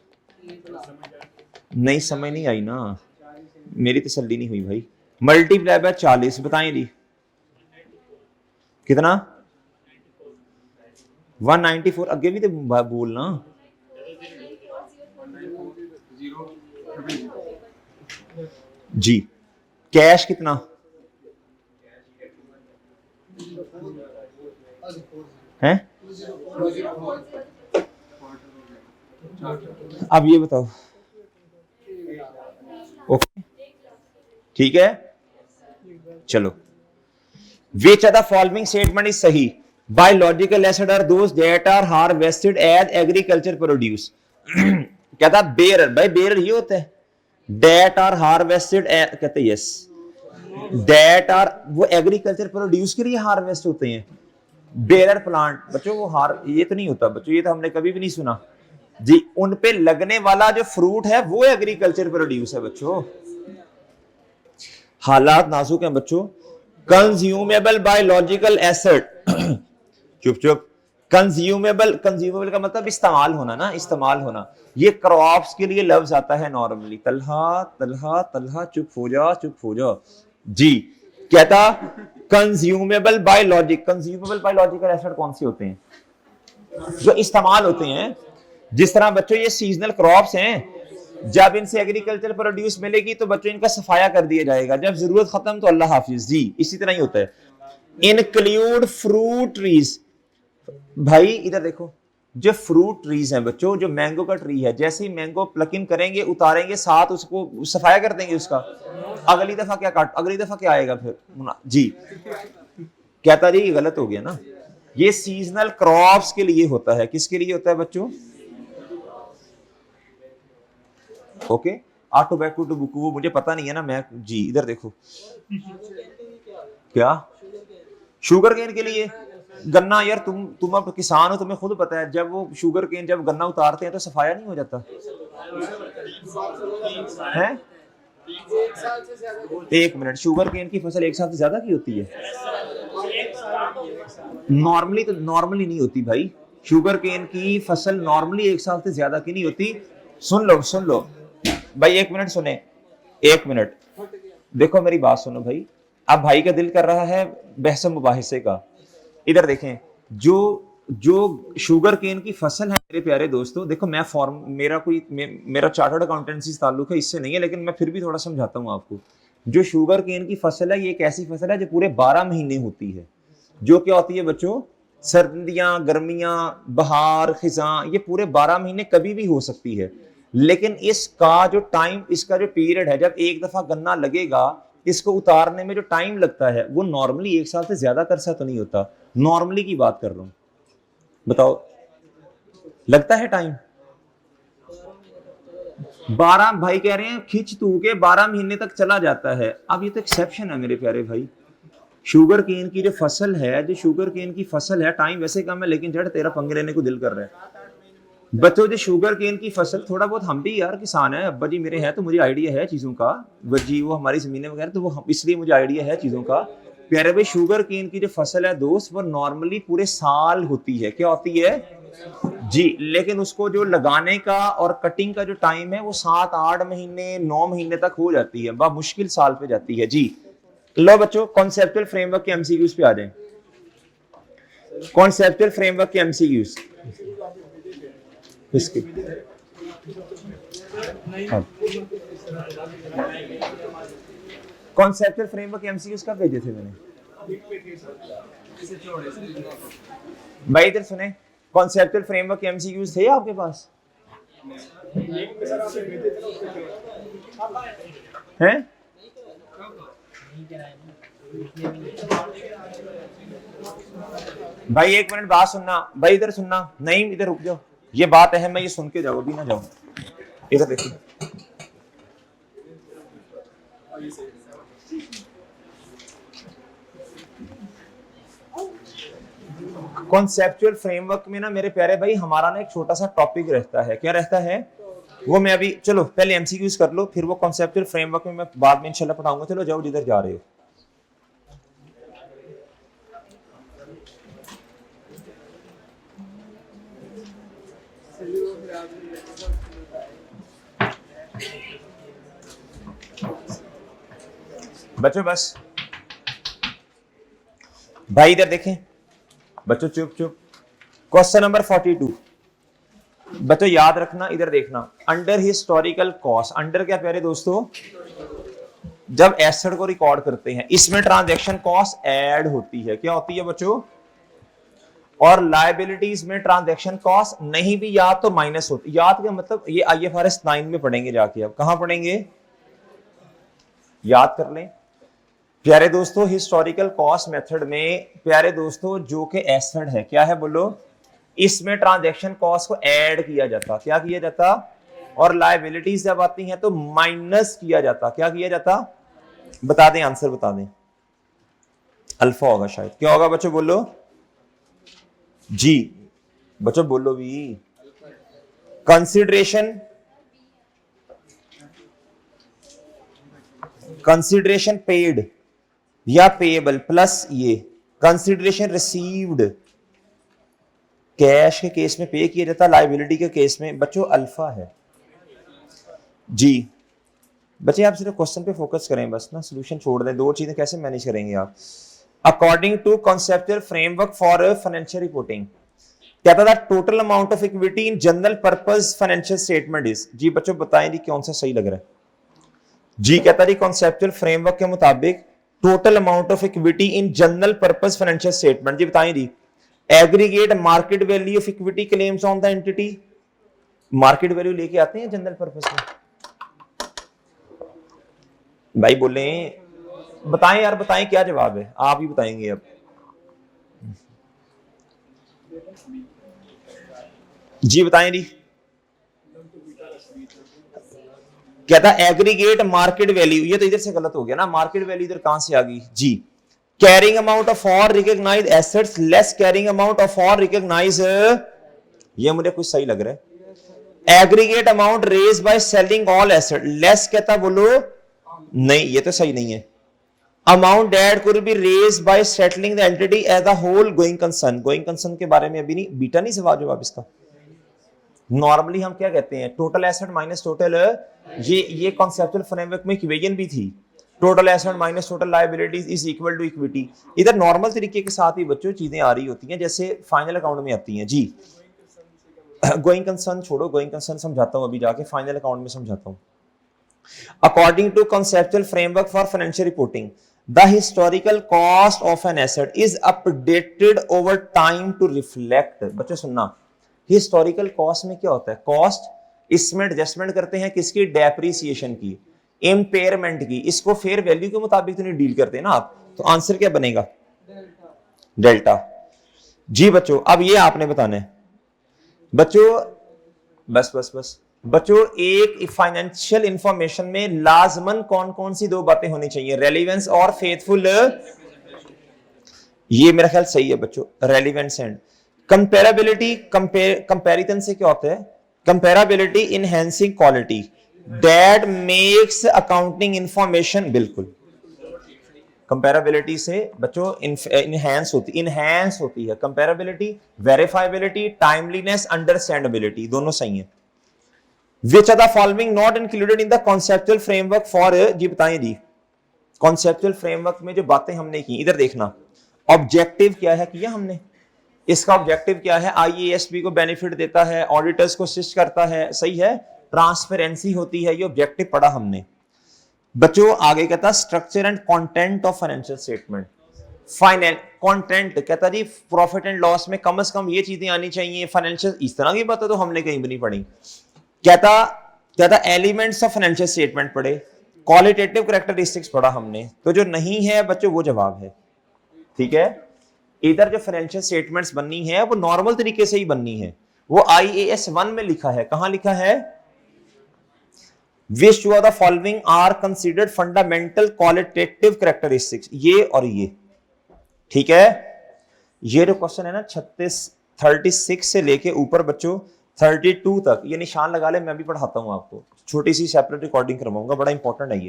नहीं समझ नहीं आई ना, मेरी तसल्ली नहीं हुई भाई। मल्टीप्लाई बाय 40, बताएं जी कितना? 194। अगे भी तो बोलना। जी कैश कितना है? अब ये बताओ, ओके ठीक है, चलो। Which of the following statement is सही? Biological asset are those that are harvested as agriculture produce. कहता bearer, भाई bearer ये होता है, that are harvested कहते yes, that are वो agriculture produce के लिए harvest होते हैं। bearer plant बच्चों वो ये तो नहीं होता बच्चों, ये तो हमने कभी भी नहीं सुना जी। उन पे लगने वाला जो फ्रूट है वो एग्रीकल्चर प्रोड्यूस है बच्चों। हालात नाजुक हैं बच्चों। कंज्यूमेबल बायोलॉजिकल एसेट, चुप चुप, कंज्यूमेबल, कंज्यूमेबल का मतलब इस्तेमाल होना ना, इस्तेमाल होना। ये क्रॉप्स के लिए लफ्ज आता है नॉर्मली, तलहा तलहा तलहा, चुप हो जा चुप हो जा जी। कहता कंज्यूमेबल बायोलॉजिकल एसेट कौन से होते हैं? जो इस्तेमाल होते हैं। जिस तरह बच्चों ये सीजनल क्रॉप्स हैं, जब इनसे एग्रीकल्चर प्रोड्यूस मिलेगी तो बच्चों इनका सफाया कर दिया जाएगा, जब जरूरत खत्म तो अल्लाह हाफिज जी। इसी तरह ही होता है। इंक्लूड फ्रूट ट्रीज, भाई इधर देखो, जो फ्रूट ट्रीज हैं बच्चों, जो मैंगो का ट्री है, जैसे ही मैंगो प्लकिंग करेंगे उतारेंगे साथ उसको सफाया कर देंगे उसका, अगली दफा क्या आएगा फिर जी। कहता जी गलत हो गया ना, ये सीजनल क्रॉप्स के लिए होता है। किसके लिए होता है बच्चों? ओके, आ टोबैको टू बुकू, वो मुझे पता नहीं है ना, मैं जी इधर देखो क्या शुगर केन के लिए गन्ना। यार तुम अब किसान हो, तुम्हें खुद पता है जब वो शुगर केन जब गन्ना उतारते हैं तो सफाया नहीं हो जाता है? 1 मिनट, शुगर केन की फसल 1 साल से ज्यादा की होती है? नॉर्मली तो नॉर्मली नहीं होती भाई, शुगर केन की फसल नॉर्मली 1 साल से ज्यादा की नहीं होती। सुन लो भाई, 1 मिनट सुने, 1 मिनट देखो मेरी बात सुनो भाई। अब भाई का दिल कर रहा है बहस मुबाहिसे का। इधर देखें, जो जो शुगर केन की फसल है मेरे प्यारे दोस्तों, देखो मैं मेरा चार्टर्ड अकाउंटेंसी से ताल्लुक है, इससे नहीं है, लेकिन मैं फिर भी थोड़ा समझाता हूं आपको। जो शुगर केन की फसल है, ये एक ऐसी फसल है जो पूरे 12 महीने होती है। जो क्या होती है बच्चों? सर्दियां, गर्मियां, बहार, खिजां, ये पूरे 12 महीने कभी भी हो सकती है। लेकिन इसका जो टाइम, इसका जो पीरियड है, जब एक दफा गन्ना लगेगा, इसको उतारने में जो टाइम लगता है वो नॉर्मली 1 साल से ज्यादा अरसा तो नहीं होता। नॉर्मली की बात कर रहा हूं, बताओ लगता है टाइम? 12 भाई कह रहे हैं खिंच तू के 12 महीने तक चला जाता है। अब ये तो एक्सेप्शन है मेरे प्यारे भाई। शुगर केन की जो फसल है, जो शुगर केन की फसल है, टाइम वैसे कम है, लेकिन जड़ तेरा पंगे लेने को दिल कर रहा है। बच्चों जो शुगर केन की फसल, थोड़ा बहुत हम भी यार किसान है, अब्बा जी मेरे हैं, तो मुझे आइडिया है चीजों का। जी वो हमारी जमीनें वगैरह, तो वो इसलिए मुझे आइडिया है चीजों का। प्यारे भाई, शुगर केन की जो फसल है दोस्त, वो नॉर्मली पूरे साल होती है। क्या होती है जी? लेकिन उसको जो लगाने का और कटिंग का जो टाइम है वो 7-8 महीने 9 महीने तक हो जाती है, बहुत मुश्किल साल पे जाती है जी। लो बच्चों, कॉन्सेप्चुअल फ्रेमवर्क के एमसीक्यूज पे आ जाएं। कॉन्सेप्चुअल फ्रेमवर्क के एमसीक्यूज इसके कॉन्सेप्चुअल फ्रेमवर्क एमसीक्यूज कब भेजे थे मैंने भाई? इधर सुने, कॉन्सेप्चुअल फ्रेमवर्क एमसीक्यूज थे आपके पास? हैं? भाई 1 मिनट बात सुनना भाई, इधर सुनना, नहीं इधर रुक जाओ, ये बात अहम है, ये सुन के जाओ, अभी ना जाओ। इधर देखिए, कॉन्सेप्चुअल फ्रेमवर्क में ना मेरे प्यारे भाई, हमारा ना एक छोटा सा टॉपिक रहता है। क्या रहता है वो? मैं अभी, चलो पहले एमसीक्यूज कर लो, फिर वो कॉन्सेप्चुअल फ्रेमवर्क में मैं बाद में इंशाल्लाह पढ़ाऊंगा। चलो जाओ जिधर जा रहे हो। बच्चों बस भाई इधर देखें, बच्चों चुप चुप। क्वेश्चन नंबर 42 बच्चों याद रखना, इधर देखना। अंडर हिस्टोरिकल कॉस्ट, अंडर क्या प्यारे दोस्तों? जब एसेट को रिकॉर्ड करते हैं, इसमें ट्रांजैक्शन कॉस्ट ऐड होती है। क्या होती है बच्चों? और लायबिलिटीज में ट्रांजैक्शन कॉस्ट नहीं भी याद तो माइनस होती। याद क्या मतलब? ये आईएफआरएस 9 में पढ़ेंगे जाके। अब कहां पढ़ेंगे? याद कर लें प्यारे दोस्तों, हिस्टोरिकल कॉस्ट मेथड में प्यारे दोस्तों जो कि एसेट है, क्या है बोलो? इसमें ट्रांजैक्शन कॉस्ट को ऐड किया जाता। क्या किया जाता? और लायबिलिटीज जब आती हैं तो माइनस किया जाता। क्या किया जाता? बता दें, आंसर बता दें। अल्फा होगा शायद। क्या होगा बच्चों बोलो जी? बच्चों बोलो भी। कंसिडरेशन, कंसिडरेशन पेड या पेएबल प्लस ये कंसिडरेशन रिसीव्ड, कैश के केस में पे किया जाता, लायबिलिटी के केस में बच्चों अल्फा है जी। बच्चे आप सिर्फ क्वेश्चन पे फोकस करें बस ना, सॉल्यूशन छोड़ दें। दो चीजें कैसे मैनेज करेंगे आप? According to conceptual framework for financial reporting, कहता था total amount of equity in general purpose financial statement is. जी बच्चों बताएं जी कौन सा सही लग रहा है जी? कहता जी कॉन्सेप्चुअल फ्रेमवर्क के मुताबिक total amount of equity in general purpose financial statement, जी बताएं जी। Aggregate market value of equity claims on the entity, market value लेके आते हैं जनरल पर्पस में? भाई बोले बताएं यार, बताएं क्या जवाब है, आप ही बताएंगे अब। जी बताएं जी। कहता एग्रीगेट मार्केट वैल्यू, ये तो इधर से गलत हो गया ना, मार्केट वैल्यू इधर कहां से आ गई जी। Carrying amount of all recognized assets less carrying amount of all recognized, ये मुझे कुछ सही लग रहा है। Aggregate amount raise by selling all asset less, कहता बोलो नहीं, ये तो सही नहीं है। Amount that could be raise by settling the entity as a whole going concern, going concern के बारे में अभी नहीं, बीटा नहीं सवाल जवाब इसका। नॉर्मली हम क्या कहते हैं, टोटल एसेट माइनस टोटल, ये कॉन्सेप्चुअल फ्रेमवर्क में इक्वेशन भी थी, total asset minus total liabilities is equal to equity. इधर नॉर्मल तरीके के साथ ही बच्चों चीजें आ रही होती हैं जैसे फाइनल अकाउंट में आती हैं जी। गोइंग कंसर्न छोड़ो, गोइंग कंसर्न समझाता हूं अभी जाके, फाइनल अकाउंट में समझाता हूं। According to conceptual framework for financial reporting the historical cost of an asset is updated over time to reflect, बच्चों सुनना, हिस्टोरिकल कॉस्ट में क्या होता है, कॉस्ट इसमें एडजस्टमेंट करते हैं किसकी, डेप्रिसिएशन की, इम्पेयरमेंट की, इसको फेयर वैल्यू के मुताबिक तो नहीं डील करते ना आप, तो आंसर क्या बनेगा, डेल्टा। जी बच्चों अब ये आपने बताना है बच्चों, बस बस बस बच्चों, एक फाइनेंशियल इंफॉर्मेशन में लाजमन कौन कौन सी दो बातें होनी चाहिए, रेलिवेंस और फेथफुल, ये मेरा ख्याल सही है बच्चों, रेलिवेंस एंड कंपेरेबिलिटी, कंपैरिजन से क्या होता है, comparability enhancing quality that makes accounting information, बिल्कुल कंपेरेबिलिटी से बच्चों इनहेंस होती है कंपेरेबिलिटी, वेरीफाइबिलिटी, टाइमलीनेस, अंडरस्टैंडेबिलिटी, दोनों सही है। Which are the following not included in the conceptual framework for, जी बताएं जी, कॉन्सेप्चुअल फ्रेमवर्क में जो बातें हमने की, इधर देखना ऑब्जेक्टिव क्या है किया हमने, इसका ऑब्जेक्टिव क्या है, आईएएसबी को बेनिफिट देता है, ऑडिटर्स को असिस्ट करता है, सही है, ट्रांसपेरेंसी होती है, ये ऑब्जेक्टिव पढ़ा हमने। बच्चों आगे कहता structure and content of financial statement, finance content कहता जी प्रॉफिट एंड लॉस में कम से कम ये चीजें आनी चाहिए, फाइनेंशियल इस तरह की बातें तो हमने कहीं भी नहीं पढ़ी। कहता एलिमेंट्स ऑफ फाइनेंशियल स्टेटमेंट पढ़े, क्वालिटेटिव कैरेक्टरिस्टिक्स पढ़ा हमने, तो जो नहीं है बच्चों वो जवाब है, ठीक है। इधर जो फाइनेंशियल स्टेटमेंट्स बननी है वो नॉर्मल तरीके से ही बननी है, वो IAS 1 में लिखा है, कहां लिखा है, Which two of the following are considered fundamental qualitative characteristics, ये और ये, ठीक है। ये जो क्वेश्चन है ना 36 से लेके ऊपर बच्चों 32 तक, ये निशान लगा ले, मैं भी पढ़ाता हूं आपको, छोटी सी सेपरेट रिकॉर्डिंग करवाऊंगा, बड़ा इंपॉर्टेंट है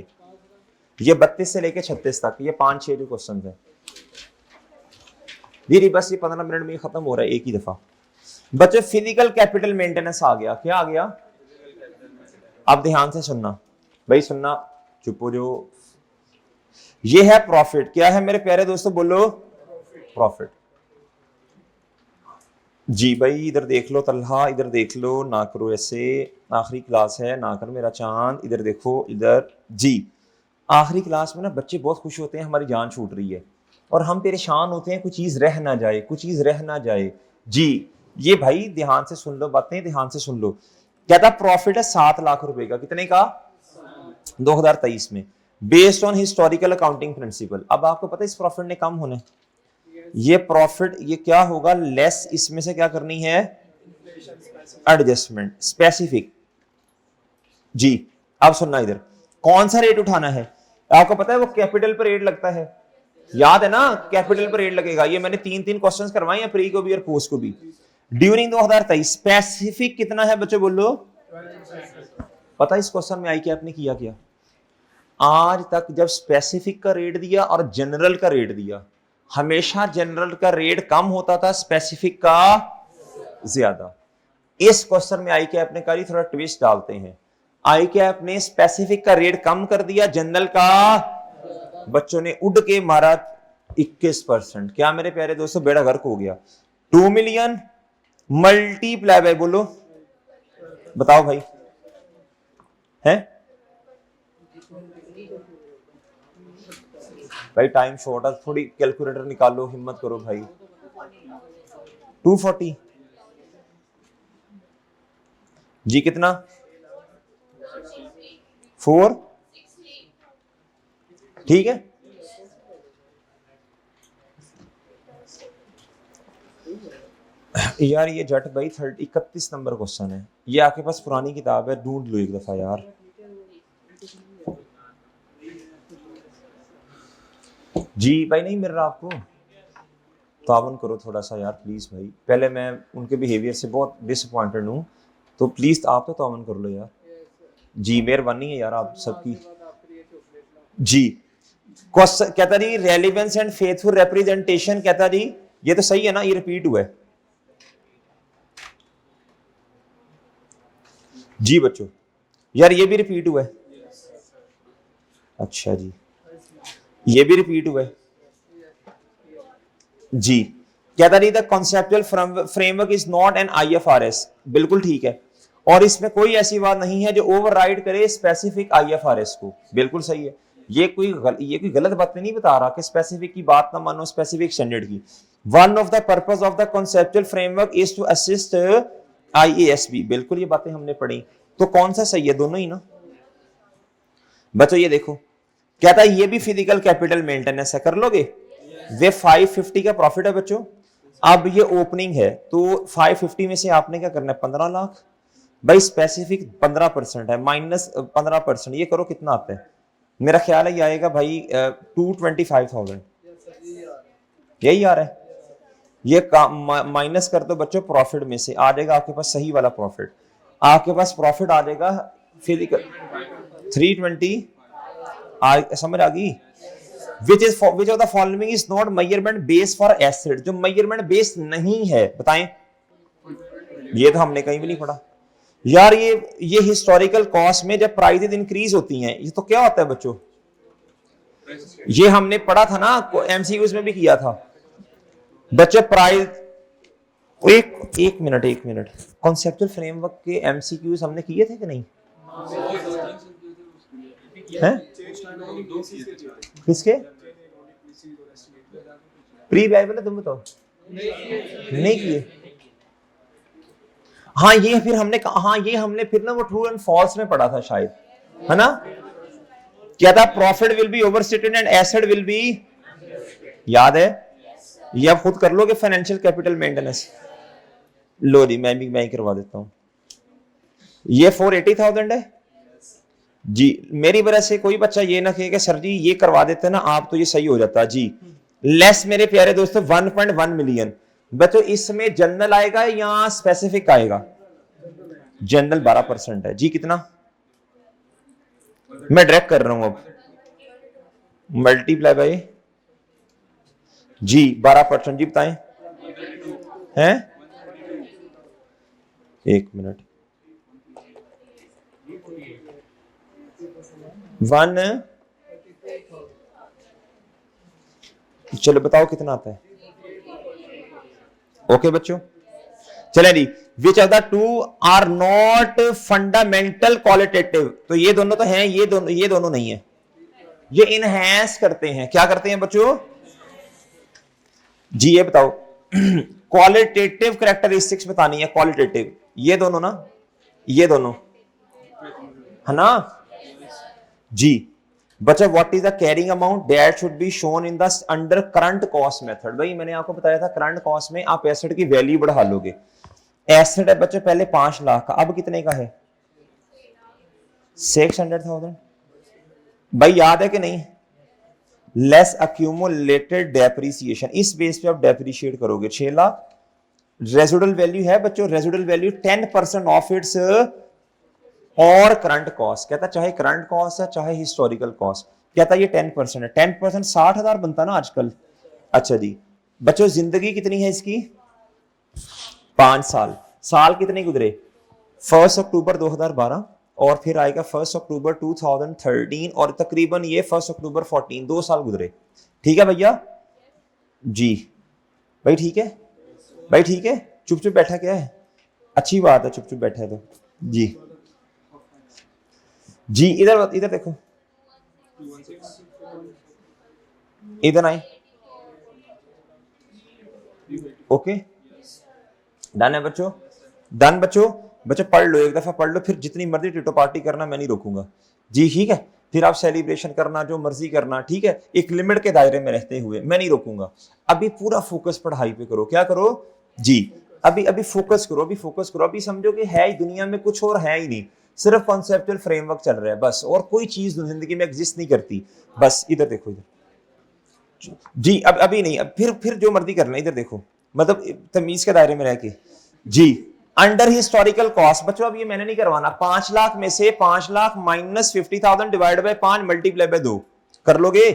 ये 32 से लेके 36 तक, ये 5-6 जो क्वेश्चन है दीदी, बस ये 15 मिनट में खत्म हो रहा है एक ही दफा। बच्चे फिजिकल कैपिटल मेंटेनेंस आ गया, क्या आ गया, अब ध्यान से सुनना भाई, सुनना, चुप हो जो, ये है प्रॉफिट, क्या है मेरे प्यारे दोस्तों बोलो, प्रॉफिट। जी भाई इधर देख लो तल्हा, इधर देख लो, ना करो ऐसे, आखिरी क्लास है, ना कर मेरा चांद, इधर देखो इधर जी। आखिरी क्लास में ना बच्चे बहुत खुश होते हैं, हमारी जान छूट रही है, और हम परेशान होते हैं कुछ चीज रह ना जाए, कुछ चीज रह ना जाए जी। ये भाई ध्यान से सुन लो बातें, ध्यान से सुन लो। कहता प्रॉफिट है 7 लाख रुपए का, कितने का, 2023 में, based on historical accounting principle. अब आपको पता है इस प्रॉफिट ने कम होने, ये प्रॉफिट ये क्या होगा, लेस, इसमें से क्या करनी है, एडजस्टमेंट, स्पेसिफिक जी। अब सुनना इधर, कौन सा रेट उठाना है, आपको पता है वो कैपिटल पर रेट लगता है, याद है ना, कैपिटल पर रेट लगेगा, ये मैंने 3 क्वेश्चंस करवाए हैं, प्री को भी और पोस्ट को भी। ड्यूरिंग 2023 स्पेसिफिक कितना है बच्चों बोलो, पता इस क्वेश्चन में आई कि आपने किया क्या, आज तक जब स्पेसिफिक का रेट दिया और जनरल का रेट दिया, हमेशा जनरल का रेट कम होता था, स्पेसिफिक का ज्यादा। इस क्वेश्चन में आई कैप ने करी थोड़ा ट्विस्ट डालते हैं, आई कैप ने स्पेसिफिक का रेट कम कर दिया, जनरल का बच्चों ने उड़ के मारा 21%। क्या मेरे प्यारे दोस्तों बेड़ा गर्क हो गया। 2 मिलियन मल्टीप्लाई बाय बोलो, बताओ भाई, है भाई टाइम शॉर्ट है, थोड़ी कैलकुलेटर निकालो, हिम्मत करो भाई। 240 जी, कितना 4, ठीक है। यार ये जट भाई 31 नंबर क्वेश्चन है, ये आपके पास पुरानी किताब है, ढूंढ लो एक दफा यार। जी भाई नहीं मिल रहा आपको, तावन करो थोड़ा सा यार प्लीज भाई, पहले मैं उनके बिहेवियर से बहुत डिसअपॉइंटेड हूँ, तो प्लीज आप तो तावन कर लो यार। जी मेहरबानी है यार आप सबकी। जी क्वेश्चन कहता जी रेलिवेंस एंड फेथफुल रिप्रेजेंटेशन, कहता जी ये तो सही है ना, ये रिपीट हुआ है। जी बच्चों यार ये भी रिपीट हुआ है। अच्छा जी ये भी रिपीट हुआ है। जी कहता नहीं the conceptual framework is not an IFRS, बिल्कुल ठीक है, और इसमें कोई ऐसी बात नहीं है जो ओवरराइड करे स्पेसिफिक आईएफआरएस को, बिल्कुल सही है। ये कोई गलत बात नहीं बता रहा कि स्पेसिफिक की बात ना मानो स्पेसिफिक स्टैंडर्ड की। One of the purpose of the conceptual framework is to assist IASB, बिल्कुल ये बातें हमने पढ़ी, तो कौन सा सही है, दोनों ही ना बच्चों। ये देखो कहता है ये भी फिजिकल कैपिटल मेंटेनेंस है, कर लोगे, वे 550 का प्रॉफिट है बच्चों। अब ये ओपनिंग है तो 550 में से आपने क्या करना है 15 लाख, भाई स्पेसिफिक 15% है, माइनस 15%, ये करो कितना आता है, मेरा ख्याल है ये आएगा भाई 225,000, यही आ रहा है। ये माइनस कर दो बच्चों प्रॉफिट में से, आ जाएगा आपके पास सही वाला प्रॉफिट, आपके पास प्रॉफिट आ जाएगा फिजिकल 320, समझ आ गई। which of the following is not measurement base for asset, जो measurement base नहीं है बताएं, ये तो हमने कहीं भी नहीं पढ़ा यार। ये हिस्टोरिकल कॉस्ट में जब प्राइसेस इंक्रीज होती हैं, ये तो क्या होता है बच्चों, ये हमने पढ़ा था ना, एमसीक्यूज में भी किया था बच्चे प्राइस। एक मिनट कॉन्सेप्चुअल फ्रेमवर्क के एमसीक्यूज हमने किए थे कि नहीं हैं? किसके प्री बाइबल है, तुम बताओ, नहीं किए। हाँ ये फिर हमने हाँ ये हमने फिर ना वो ट्रू एंड फॉल्स में पढ़ा था शायद, है ना, क्या था, profit will be overstated and asset will be, याद है, ये आप खुद कर लोगे फाइनेंशियल कैपिटल मेंटेनेंस। लो जी मैं ही करवा देता हूं, ये 480,000 है जी। मेरी वजह से कोई बच्चा ये ना कहे कि सर जी ये करवा देते ना आप तो ये सही हो जाता जी। लेस मेरे प्यारे दोस्तों 1.1 मिलियन बच्चों, इसमें जनरल आएगा या स्पेसिफिक आएगा, जनरल 12% है जी। कितना मैं डायरेक्ट कर रहा हूं अब, मल्टीप्लाई बाय जी 12% जी, बताएं हैं, एक मिनट 1, चलो बताओ कितना आता है। ओके बच्चों चले जी, which of the two are not fundamental qualitative, तो ये दोनों तो हैं, ये दोनों नहीं है, ये इनहेंस करते हैं, क्या करते हैं बच्चों जी, ये बताओ क्वालिटेटिव कैरेक्टरिस्टिक्स बतानी है, क्वालिटेटिव, ये दोनों ना, ये दोनों है ना जी। बच्चा what is the carrying amount that should be shown in the under current cost method, भाई मैंने आपको बताया था करंट कॉस्ट में आप एसेट की वैल्यू बढ़ा लोगे। एसेट है बच्चे पहले 5 लाख का, अब कितने का है 600,000, भाई याद है कि नहीं, लेस अक्यूमुलेटेड डेप्रिसिएशन, इस बेस पे आप डेप्रिशिएट करोगे 6 लाख। रेजिडुअल वैल्यू है बच्चों, रेजिडुअल वैल्यू 10% ऑफ इट्स और करंट कॉस्ट, कहता चाहे करंट कॉस्ट है चाहे हिस्टोरिकल कॉस्ट, कहता ये 10% है, 10% 60,000 बनता ना आजकल। अच्छा जी बच्चों जिंदगी कितनी है इसकी 5 साल, साल कितने गुजरे 1 अक्टूबर 2012 और फिर आएगा 1 अक्टूबर 2013 और तकरीबन ये 1 अक्टूबर 14, 2 साल गुजरे, ठीक है भैया जी, भाई ठीक है, भाई ठीक है, चुप चुप बैठा क्या है, अच्छी बात है चुप चुप बैठा है तो जी। जी इधर देखो, इधर आए, ओके डन है बच्चों, डन बच्चों पढ़ लो, एक दफा पढ़ लो, फिर जितनी मर्जी टिटो पार्टी करना मैं नहीं रोकूंगा जी, ठीक है, फिर आप सेलिब्रेशन करना जो मर्जी करना, ठीक है, एक लिमिट के दायरे में रहते हुए मैं नहीं रोकूंगा। अभी पूरा फोकस पढ़ाई पे करो, क्या करो जी, अभी अभी फोकस करो, अभी फोकस करो, अभी समझो कि है ही दुनिया में कुछ और है ही नहीं, सिर्फ कॉन्सेप्चुअल फ्रेमवर्क चल रहा है बस, और कोई चीज जिंदगी में एग्जिस्ट नहीं करती। बस इधर देखो, इधर जी, अब अभी नहीं, अब फिर जो मर्जी करना, इधर देखो, मतलब तमीज के दायरे में रह के जी। अंडर हिस्टोरिकल कॉस्ट, बच्चों अब ये मैंने नहीं करवाना, 5 लाख में से 5 lakh minus 50,000 divide by 5 multiply by 2 कर लोगे?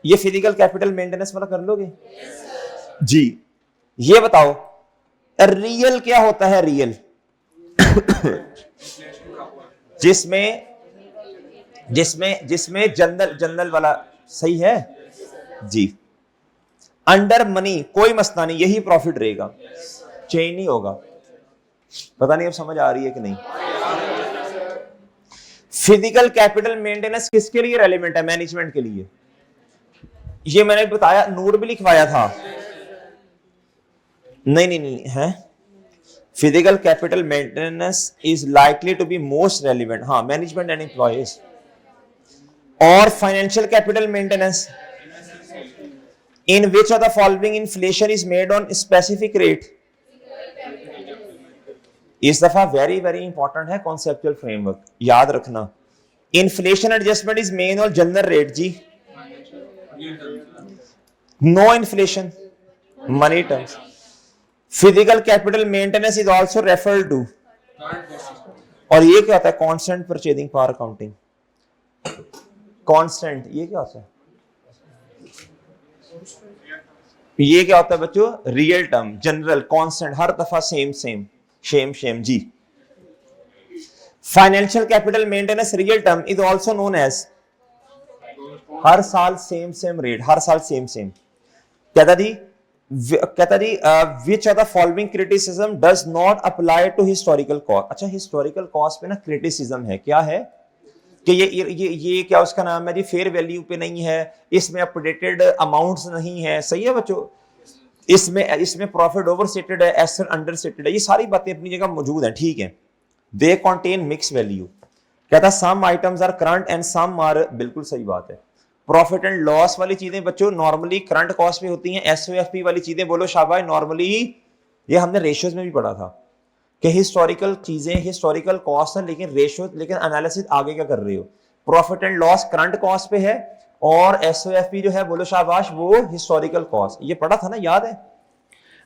ये फिजिकल कैपिटल मेंटेनेंस वाला कर लोगे? जी। ये बताओ रियल क्या होता है? रियल जिसमें जिसमें जिसमें जनरल जनरल वाला, सही है जी। अंडर मनी कोई मसला नहीं, यही प्रॉफिट रहेगा, चेंज नहीं होगा। पता नहीं अब समझ आ रही है कि नहीं? फिजिकल कैपिटल मेंटेनेंस किसके लिए रेलेवेंट है? मैनेजमेंट के लिए। ये मैंने बताया, नोट भी लिखवाया था। नहीं है, physical capital maintenance is likely to be most relevant, हाँ, मैनेजमेंट एंड एम्प्लॉयज। और financial capital maintenance in which of the following inflation is made on specific rate. इस दफा वेरी वेरी इंपॉर्टेंट है कॉन्सेप्चुअल फ्रेमवर्क, याद रखना। Inflation adjustment is made on general rate जी, no inflation, money terms. Physical capital maintenance is also referred to, और ये क्या होता है? Constant purchasing power accounting. Constant ये क्या होता है? ये क्या होता है बच्चों? रियल टर्म, जनरल, कांस्टेंट, हर दफा सेम सेम सेम सेम जी। Financial capital maintenance real term is also known as, हर साल सेम सेम रेट, हर साल सेम सेम। कहता जी which of the following criticism does not apply to historical cost. अच्छा, हिस्टोरिकल कॉस्ट पे ना क्रिटिसिज्म है, क्या है कि ये क्या उसका नाम है जी, फेयर वैल्यू पे नहीं है, इसमें अपडेटेड अमाउंट्स नहीं है, सही है बच्चों, इसमें प्रॉफिट ओवर स्टेटेड है, एसेट अंडर स्टेटेड है, ये सारी बातें अपनी जगह मौजूद हैं, ठीक है। दे कंटेन मिक्स वैल्यू, कहता some items are current and some are, बिल्कुल सही बात है। प्रॉफिट एंड लॉस वाली चीजें बच्चों नॉर्मली करंट कॉस्ट में होती हैं, एसओएफपी वाली चीजें, बोलो शाबाश, नॉर्मली, ये हमने रेशियोज में भी पढ़ा था कि हिस्टोरिकल चीजें हिस्टोरिकल कॉस्ट है, लेकिन रेशियो, लेकिन एनालिसिस आगे क्या कर रहे हो? Profit and loss current cost पे है, और एसओएफपी जो है, बोलो शाबाश, वो हिस्टोरिकल कॉस्ट, ये पढ़ा था ना, याद है?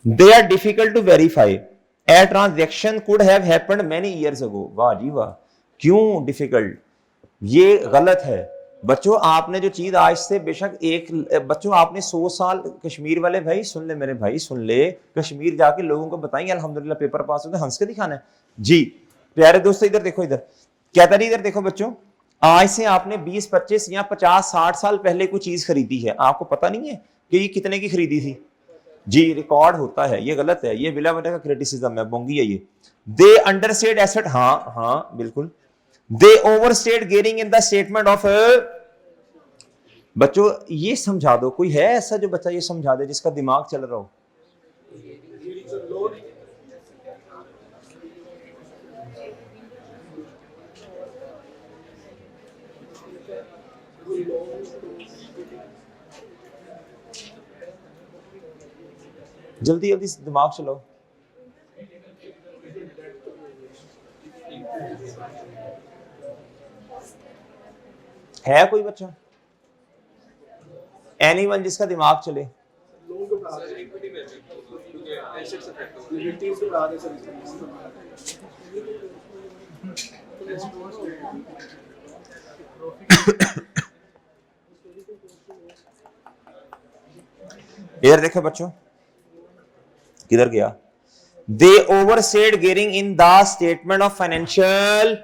They are difficult to verify, a transaction could have happened many years ago. वाह जी वाह, क्यों डिफिकल्ट? ये गलत है बच्चों। आपने जो चीज आज से बेशक एक, बच्चों आपने 100 साल, कश्मीर वाले भाई सुन ले, मेरे भाई सुन ले, कश्मीर जाके लोगों को बताएंगे अल्हम्दुलिल्लाह पेपर पास होते, हंस के दिखाना है जी। प्यारे दोस्तों इधर देखो, इधर कहता नहीं, इधर देखो बच्चों, आज से आपने 20, 25 या 50, 60 साल पहले कोई चीज खरीदी है, आपको पता नहीं है कि ये कितने की खरीदी थी जी, रिकॉर्ड होता है, ये गलत है, ये बिला वजह का क्रिटिसिज्म है, बोंगी है ये। दे अंडरस्टेट एसेट, हाँ बिल्कुल। They overstate gearing in the statement of, बच्चों ये समझा दो, कोई है ऐसा जो बच्चा ये समझा दे जिसका दिमाग चल रहा हो? जल्दी जल्दी दिमाग चलाओ। है कोई बच्चा, एनीवन जिसका दिमाग चले? इधर देखो बच्चों, किधर गया? They overstate gearing in the statement of financial.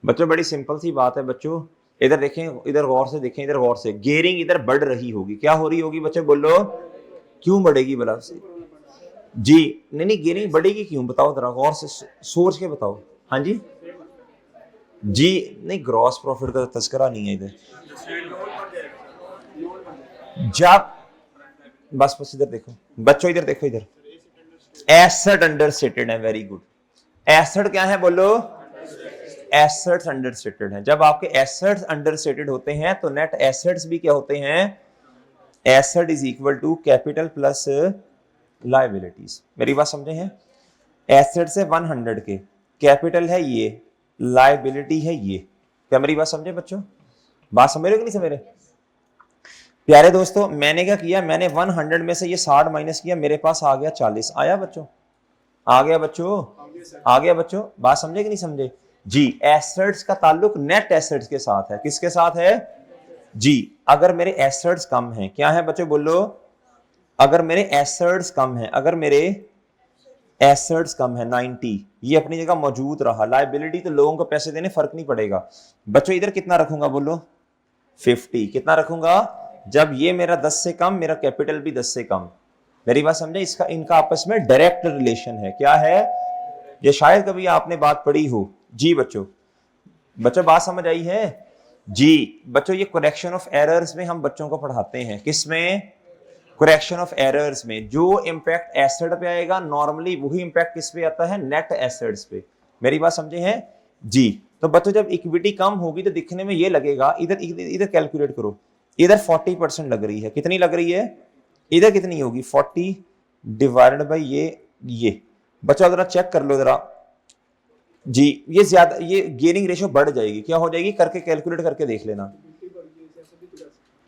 बच्चों बड़ी सिंपल सी बात है बच्चों, इधर देखें, इधर गौर से देखें, इधर गौर से, गेयरिंग इधर बढ़ रही होगी, क्या हो रही होगी बच्चे, बोलो क्यों बढ़ेगी भला से जी? नहीं गेयरिंग बढ़ेगी क्यों, बताओ जरा गौर से सोच के बताओ। हाँ जी जी, नहीं ग्रॉस प्रॉफिट का तस्करा नहीं है इधर, जब बस इधर देखो बच्चों, इधर देखो, इधर एसेट अंडरस्टेटेड है, वेरी गुड। एसेट क्या है बोलो? एसेट्स अंडरस्टेटेड हैं। जब आपके एसेट्स अंडरस्टेटेड होते हैं तो नेट एसेट्स भी क्या होते हैं? Asset is equal to capital plus liabilities. मेरी बात समझे हैं? एसेट्स है 100 के, कैपिटल है ये, लायबिलिटी है ये। क्या मेरी बात समझे बच्चों? बात समझ रहे हो कि नहीं समझ रहे? प्यारे दोस्तों, मैंने क्या किया, मैंने 100 में से ये 60 माइनस किया, मेरे पास आ गया 40। आया बच्चों? आ गया बच्चों? आ गया बच्चों? बात समझे कि नहीं समझे? जी, एसेट्स का ताल्लुक नेट एसेट्स के साथ है। किसके साथ है? जी। अगर मेरे एसेट्स कम हैं, क्या है बच्चों बोलो? अगर मेरे एसेट्स कम हैं, अगर मेरे एसेट्स कम है 90, ये अपनी जगह मौजूद रहा, लायबिलिटी तो लोगों को पैसे देने फर्क नहीं पड़ेगा बच्चों। इधर कितना रखूंगा बोलो? 50। कितना रखूंगा? जब ये मेरा 10 से कम, मेरा कैपिटल भी 10 से कम। मेरी बात समझे? इसका इनका आपस में डायरेक्ट रिलेशन है। क्या है ये? शायद कभी आपने बात पढ़ी हो। जी बच्चों, बच्चों बात समझ आई है? जी बच्चों, ये करेक्शन ऑफ एरर्स में हम बच्चों को पढ़ाते हैं। किसमें? करेक्शन ऑफ एरर्स में। जो इंपैक्ट एसेट पे आएगा नॉर्मली, वही इंपैक्ट किस पे आता है? नेट एसेट्स पे। मेरी बात समझे हैं? जी। तो बच्चों जब इक्विटी कम होगी तो दिखने में ये लगेगा, इधर इधर कैलकुलेट करो, इधर 40% लग रही है। कितनी लग रही है? इधर कितनी होगी? 40 डिवाइडेड बाई ये। बच्चों जरा चेक कर लो जरा। जी, ये ज्यादा, ये गेयरिंग रेशियो बढ़ जाएगी। क्या हो जाएगी? करके कैलकुलेट करके देख लेना।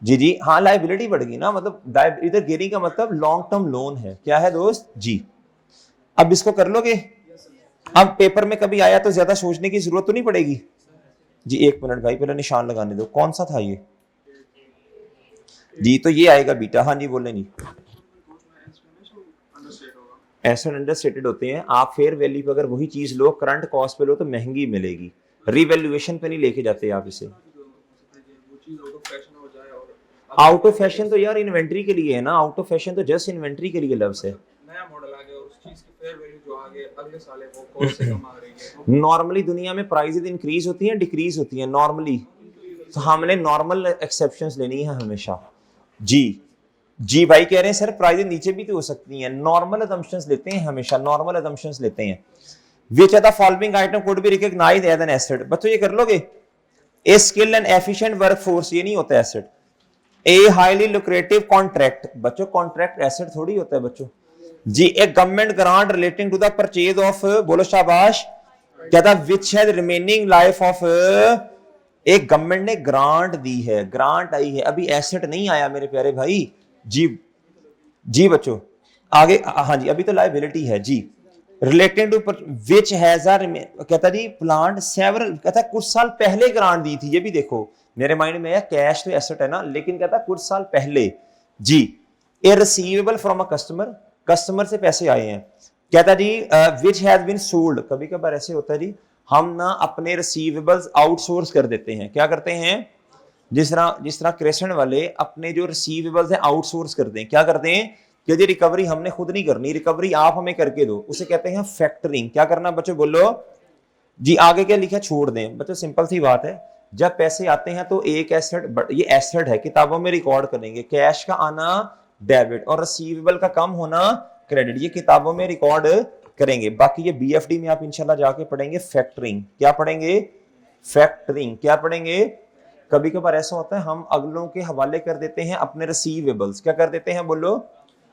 जी जी हाँ, लायबिलिटी बढ़ गई ना, मतलब इधर गेयरिंग का मतलब लॉन्ग टर्म लोन है। क्या है दोस्त? जी। अब इसको कर लोगे? अब पेपर में कभी आया तो ज्यादा सोचने की जरूरत तो नहीं पड़ेगी। जी एक मिनट भाई, पहले निशान लगाने दो। कौन सा था ये? जी तो ये आएगा बीटा। हाँ जी बोले नहीं, एसेट अंडरस्टेटेड होते हैं। आप फेयर वैल्यू पे अगर वही चीज लो, करंट कॉस्ट पे लो तो महंगी मिलेगी, रिवैल्यूएशन पे नहीं लेके जाते आप इसे। आउट ऑफ फैशन तो यार इन्वेंट्री के लिए है ना, आउट ऑफ फैशन तो जस्ट इन्वेंट्री के लिए लफ्ज है। नया मॉडल आ गया और उस चीज की फेयर वैल्यू जो आगे अगले साल है वो कॉस्ट से कम आ रही है। नॉर्मली दुनिया में प्राइसेस इंक्रीज होती हैं, डिक्रीज होती हैं नॉर्मली, तो हमने नॉर्मल एक्सेप्शंस लेनी है हमेशा। जी जी भाई कह रहे हैं सर प्राइसेस नीचे भी तो हो सकती हैं, नॉर्मल असम्पशंस लेते हैं हमेशा, नॉर्मल असम्पशंस लेते हैं। Which of the following item could be recognized as an asset? बच्चों ये कर लोगे? A skilled and efficient workforce, ये नहीं होता asset. A highly lucrative contract, बच्चों कॉन्ट्रैक्ट एसेट थोड़ी होता है बच्चों। जी a government grant relating to the purchase of, बोलो शाबाश, क्या था? Which has remaining life of, एक गवर्नमेंट ने ग्रांट दी है, ग्रांट आई है, अभी एसेट नहीं आया मेरे प्यारे भाई। जी जी बच्चों आगे, हाँ जी अभी तो लायबिलिटी है जी। रिलेटेड टू विच हैज कहता जी प्लांट सेवरल, कहता कुछ साल पहले ग्रांट दी थी। ये भी देखो मेरे माइंड में है, कैश तो एसेट है ना, लेकिन कहता कुछ साल पहले। जी a receivable from a customer, customer से पैसे आए हैं। कहता जी विच हैज बीन सोल्ड, कभी कभार ऐसे होता है जी हम ना अपने रिसीवेबल्स आउटसोर्स कर देते हैं। क्या करते हैं? जिस तरह क्रेसेंट वाले अपने जो रिसीवेबल्स हैं आउटसोर्स करते हैं। क्या करते हैं? कि जी रिकवरी हमने खुद नहीं करनी, रिकवरी आप हमें करके दो, उसे कहते हैं फैक्टरिंग। क्या करना बच्चों बोलो? जी आगे क्या लिखा छोड़ दें बच्चों, सिंपल सी बात है। जब पैसे आते हैं तो एक एसेट, ये एसेट है, किताबों में रिकॉर्ड करेंगे, कैश का आना डेबिट और रिसीवेबल का कम होना क्रेडिट, ये किताबों में रिकॉर्ड करेंगे। बाकी ये बीएफडी में आप इंशाल्लाह जाके पढ़ेंगे फैक्टरिंग। क्या पढ़ेंगे? फैक्टरिंग। क्या पढ़ेंगे? कभी कभार ऐसा होता है हम अगलों के हवाले कर देते हैं अपने रिसीवेबल्स। क्या कर देते हैं बोलो?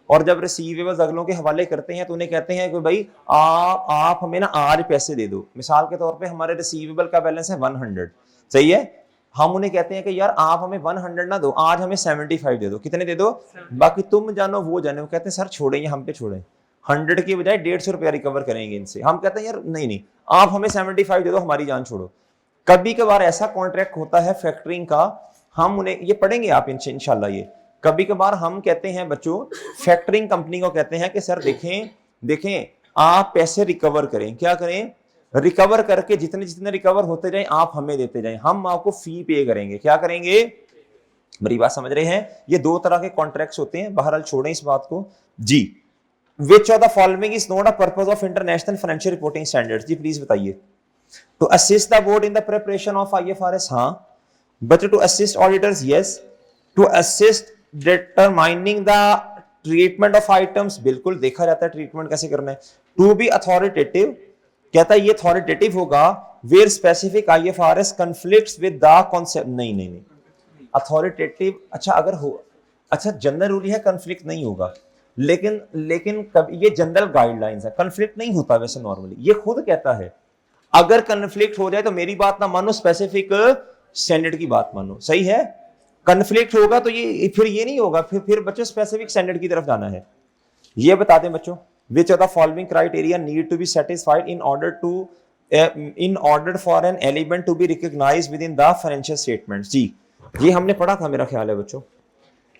और जब रिसीवेबल्स अगलों के हवाले करते हैं तो उन्हें कहते हैं कि भाई आप हमें ना आज पैसे दे दो। मिसाल के तौर पे हमारे रिसीवेबल का बैलेंस है 100, सही है, हम उन्हें कहते हैं कि यार आप हमें 100 ना दो, आज हमें 75 दे दो। कितने दे दो? बाकी तुम जानो वो जाने। वो कहते हैं सर छोड़ें, हम पे छोड़ें, 100 की बजाय 150 रुपया रिकवर करेंगे इनसे। हम कहते हैं यार नहीं आप हमें 75 दे दो, हमारी जान छोड़ो। कभी कभार ऐसा कॉन्ट्रैक्ट होता है फैक्टरिंग का, हम उन्हें, ये पढ़ेंगे आप इंशाल्लाह ये, कभी कभार हम कहते हैं बच्चों फैक्टरिंग कंपनी को कहते हैं कि सर देखें आप पैसे रिकवर करें। क्या करें? रिकवर करके जितने जितने रिकवर होते जाएं आप हमें देते जाएं, हम आपको फी पे करेंगे। क्या करेंगे? मेरी बात समझ रहे हैं? ये दो तरह के कॉन्ट्रैक्ट्स होते हैं, बहरहाल छोड़ें इस बात को। जी which of the following is not a purpose of international financial reporting standards? जी प्लीज बताइए। To assist the board in the preparation of IFRS, हाँ। But to assist auditors, yes. To assist determining the treatment of items, बिल्कुल देखा जाता है treatment कैसे करना है। टू बी अथॉरिटेटिव, कहता है ये अथॉरिटेटिव होगा where specific IFRS conflicts with the concept. नहीं अथॉरिटेटिव, अच्छा अगर हो, अच्छा जनरल रूल है कॉन्फ्लिक्ट नहीं होगा, लेकिन कभी ये जनरल गाइडलाइंस है, कन्फ्लिक्ट नहीं होता वैसे नॉर्मली, ये खुद कहता है। अगर कन्फ्लिक्ट हो जाए तो मेरी बात ना मानो, स्पेसिफिक स्टैंडर्ड की बात मानो, सही है। कन्फ्लिक्ट होगा तो ये फिर ये नहीं होगा, फिर बच्चों स्पेसिफिक स्टैंडर्ड की तरफ जाना है। ये बता दें बच्चों, which of the following criteria need to be satisfied in order for an element to be recognized within the financial statements. जी ये हमने पढ़ा था मेरा ख्याल है बच्चों।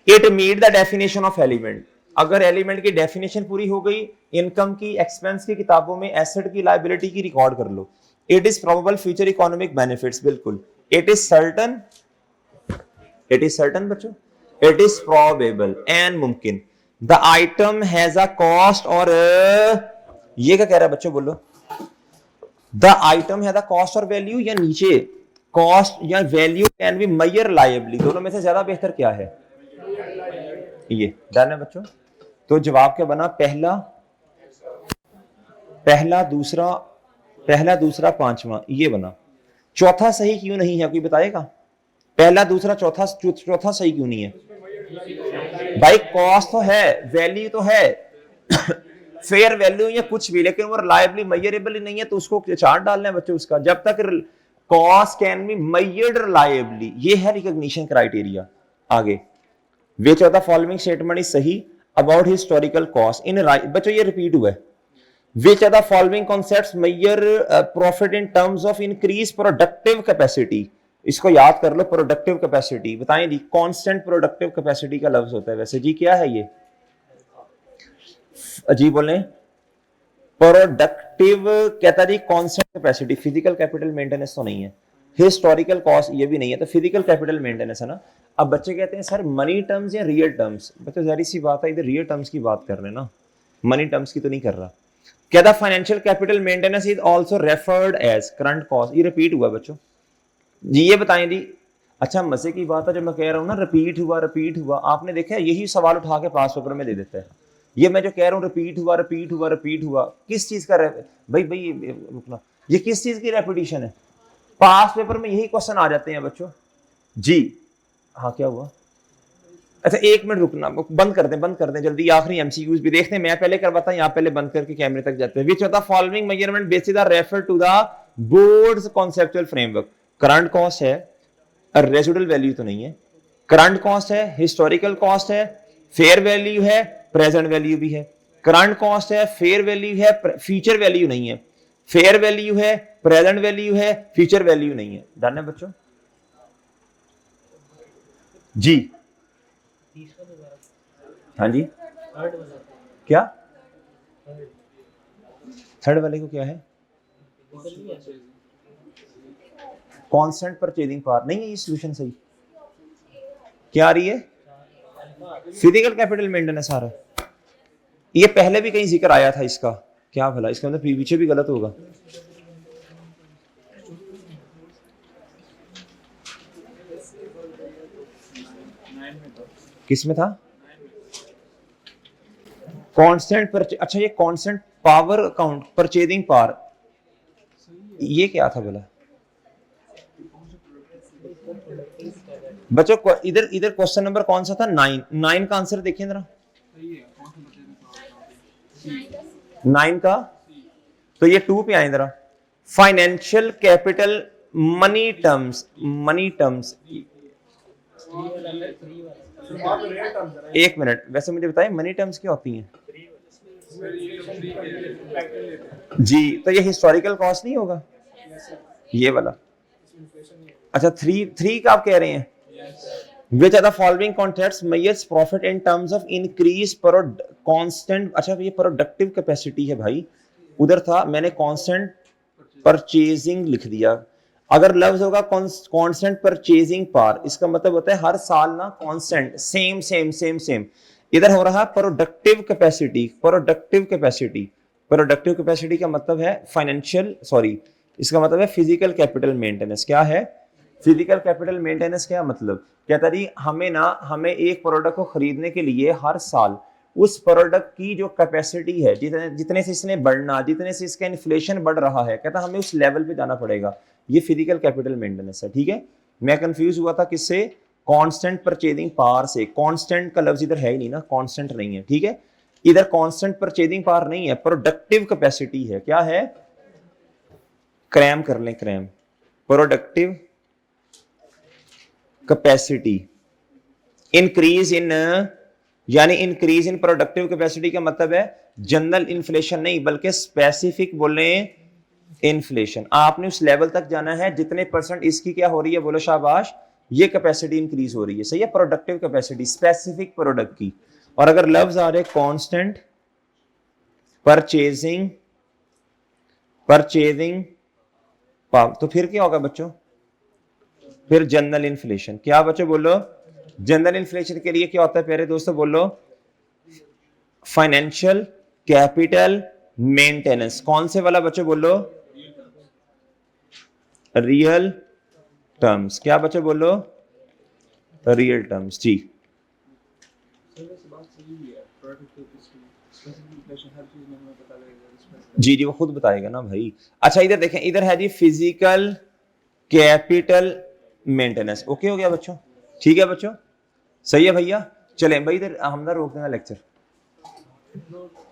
It meet the definition of element, अगर एलिमेंट की डेफिनेशन पूरी हो गई, इनकम की, एक्सपेंस की किताबों में एसेट की, लायबिलिटी की रिकॉर्ड कर लो। It is probable future economic benefits, बिल्कुल। इट इज सर्टन बच्चों, इट इज प्रोबेबल एंड मुमकिन। The item has a cost, और ये क्या कह रहा है बच्चों, बोलो। The item has a cost और वैल्यू, या नीचे कॉस्ट या value can be measure reliably, दोनों में से ज्यादा बेहतर क्या है? ये डन है बच्चों। तो जवाब क्या बना? पहला दूसरा पांचवा, ये बना। चौथा सही क्यों नहीं है, कोई बताएगा? पहला दूसरा चौथा सही क्यों नहीं है भाई? कॉस्ट तो है, वैल्यू तो है फेयर वैल्यू या कुछ भी, लेकिन वो रिलायबली मेजरेबल ही नहीं है, तो उसको चार्ट डालना है बच्चों उसका। जब तक cost can be measured reliably, ये है रिकॉग्निशन क्राइटेरिया। आगे, which of the following statement is सही about historical cost in बच्चों ये रिपीट हुआ है। which of the following concepts measure profit in terms of increase productive capacity, इसको याद कर लो, प्रोडक्टिव कैपेसिटी। बताएं जी, कांस्टेंट प्रोडक्टिव कैपेसिटी का लफ्ज होता है वैसे जी, क्या है ये? जी बोले, प्रोडक्टिव कहता जी constant capacity, physical capital maintenance तो नहीं है, हिस्टोरिकल कॉस्ट ये भी नहीं है, तो फिजिकल कैपिटल मेंटेनेंस है ना। अब बच्चे कहते हैं सर मनी टर्म्स या रियल टर्म्स, बच्चे जारी सी बात है, इधर रियल टर्म्स की बात कर रहे हैं ना, मनी टर्म्स की तो नहीं कर रहा। क्या the financial capital maintenance is also referred as current cost, ये रिपीट हुआ बच्चों जी, ये बताएं जी। अच्छा मजे की बात है, जब मैं कह रहा हूं ना रिपीट हुआ, आपने देखा यही सवाल उठा के पास पेपर में दे देता है। ये मैं जो कह रहा हूं रिपीट हुआ, किस चीज का भाई रुकना, ये किस चीज की रेपिटेशन है? पास पेपर में यही क्वेश्चन आ जाते हैं बच्चों जी। हाँ क्या हुआ? अच्छा एक मिनट रुकना, बंद कर दें जल्दी, आखिरी एमसीक्यूज भी देखते हैं। मैं पहले करवाता हूं, यहाँ पहले बंद करके कैमरे तक जाते हैं। Which of the following measurement basis are refer to the boards conceptual framework? Current cost है, रेजिडुअल वैल्यू तो नहीं है, करंट कॉस्ट है, हिस्टोरिकल कॉस्ट है, फेयर वैल्यू है, प्रेजेंट वैल्यू भी है। करंट कॉस्ट है, फेयर वैल्यू है, फ्यूचर वैल्यू नहीं है, फेयर वैल्यू है, प्रेजेंट वैल्यू है, फ्यूचर वैल्यू नहीं है। डन है बच्चों जी? हाँ जी, क्या थर्ड वाले को क्या है? कांस्टेंट परचेजिंग पावर नहीं है, ये सॉल्यूशन सही क्या आ रही है? फिजिकल कैपिटल मेंटेनेंस आ रहा है। ये पहले भी कहीं जिक्र आया था इसका, क्या भला इसके अंदर पीछे भी गलत होगा। किसमें था? कांस्टेंट अच्छा ये constant power account purchasing power, ये क्या था बोला बच्चों? इधर क्वेश्चन नंबर कौन सा था? 9 का आंसर देखिए जरा, 9 का, तो ये 2 पे आए जरा। फाइनेंशियल कैपिटल मनी टर्म्स, एक मिनट, वैसे मुझे बताएं मनी टर्म्स क्या होती हैं जी? तो ये हिस्टोरिकल कॉस्ट नहीं होगा ये वाला? अच्छा 3 का आप कह रहे हैं। Which are the following concepts measures profit in terms of increase constant? अच्छा ये प्रोडक्टिव कैपेसिटी है भाई, उधर था मैंने कांस्टेंट परचेजिंग लिख दिया। अगर लफ्ज होगा कांस्टेंट परचेजिंग पावर, इसका मतलब होता है हर साल ना कांस्टेंट सेम। इधर हो रहा है प्रोडक्टिव कैपेसिटी का मतलब है फाइनेंशियल, सॉरी इसका मतलब है फिजिकल कैपिटल मेंटेनेंस। क्या है फिजिकल कैपिटल मेंटेनेंस? क्या मतलब? कहता जी हमें एक प्रोडक्ट को खरीदने के लिए हर साल उस प्रोडक्ट की जो कैपेसिटी है, जितने से इसने बढ़ना, जितने से इसका इन्फ्लेशन बढ़ रहा है, कहता हमें उस लेवल पे जाना पड़ेगा। ये फिजिकल कैपिटल मेंटेनेंस है। ठीक है, मैं कंफ्यूज हुआ था किससे? कांस्टेंट परचेजिंग पावर से। कांस्टेंट का लफ्ज इधर है ही नहीं ना, कांस्टेंट नहीं है। ठीक है, इधर कांस्टेंट परचेजिंग पावर नहीं है, प्रोडक्टिव कैपेसिटी है। क्या है? क्रैम कर लें, cram, productive capacity. Increase in, यानी इंक्रीज इन प्रोडक्टिव कैपेसिटी का मतलब है जनरल इन्फ्लेशन नहीं, बल्कि स्पेसिफिक बोले इन्फ्लेशन। आपने उस लेवल तक जाना है जितने परसेंट इसकी क्या हो रही है, बोलो शाबाश, ये कैपेसिटी इंक्रीज हो रही है। सही है, प्रोडक्टिव कैपेसिटी स्पेसिफिक प्रोडक्ट की। और अगर लफ्ज आ रहे कांस्टेंट परचेजिंग, परचेजिंग पावर, तो फिर क्या होगा बच्चों? फिर जनरल इन्फ्लेशन। क्या बच्चों बोलो? जनरल इन्फ्लेशन के लिए क्या होता है प्यारे दोस्तों, बोलो? Financial capital maintenance. कौन से वाला बच्चों बोलो? Real terms. क्या बच्चों बोलो? Real terms. जी जी जी, वो खुद बताएगा ना भाई। अच्छा इधर देखें, इधर है जी फिजिकल कैपिटल मेंटेनेंस। ओके हो गया बच्चों? ठीक है बच्चों, सही है भैया। चलें भाई, इधर हम ना रोक देना लेक्चर।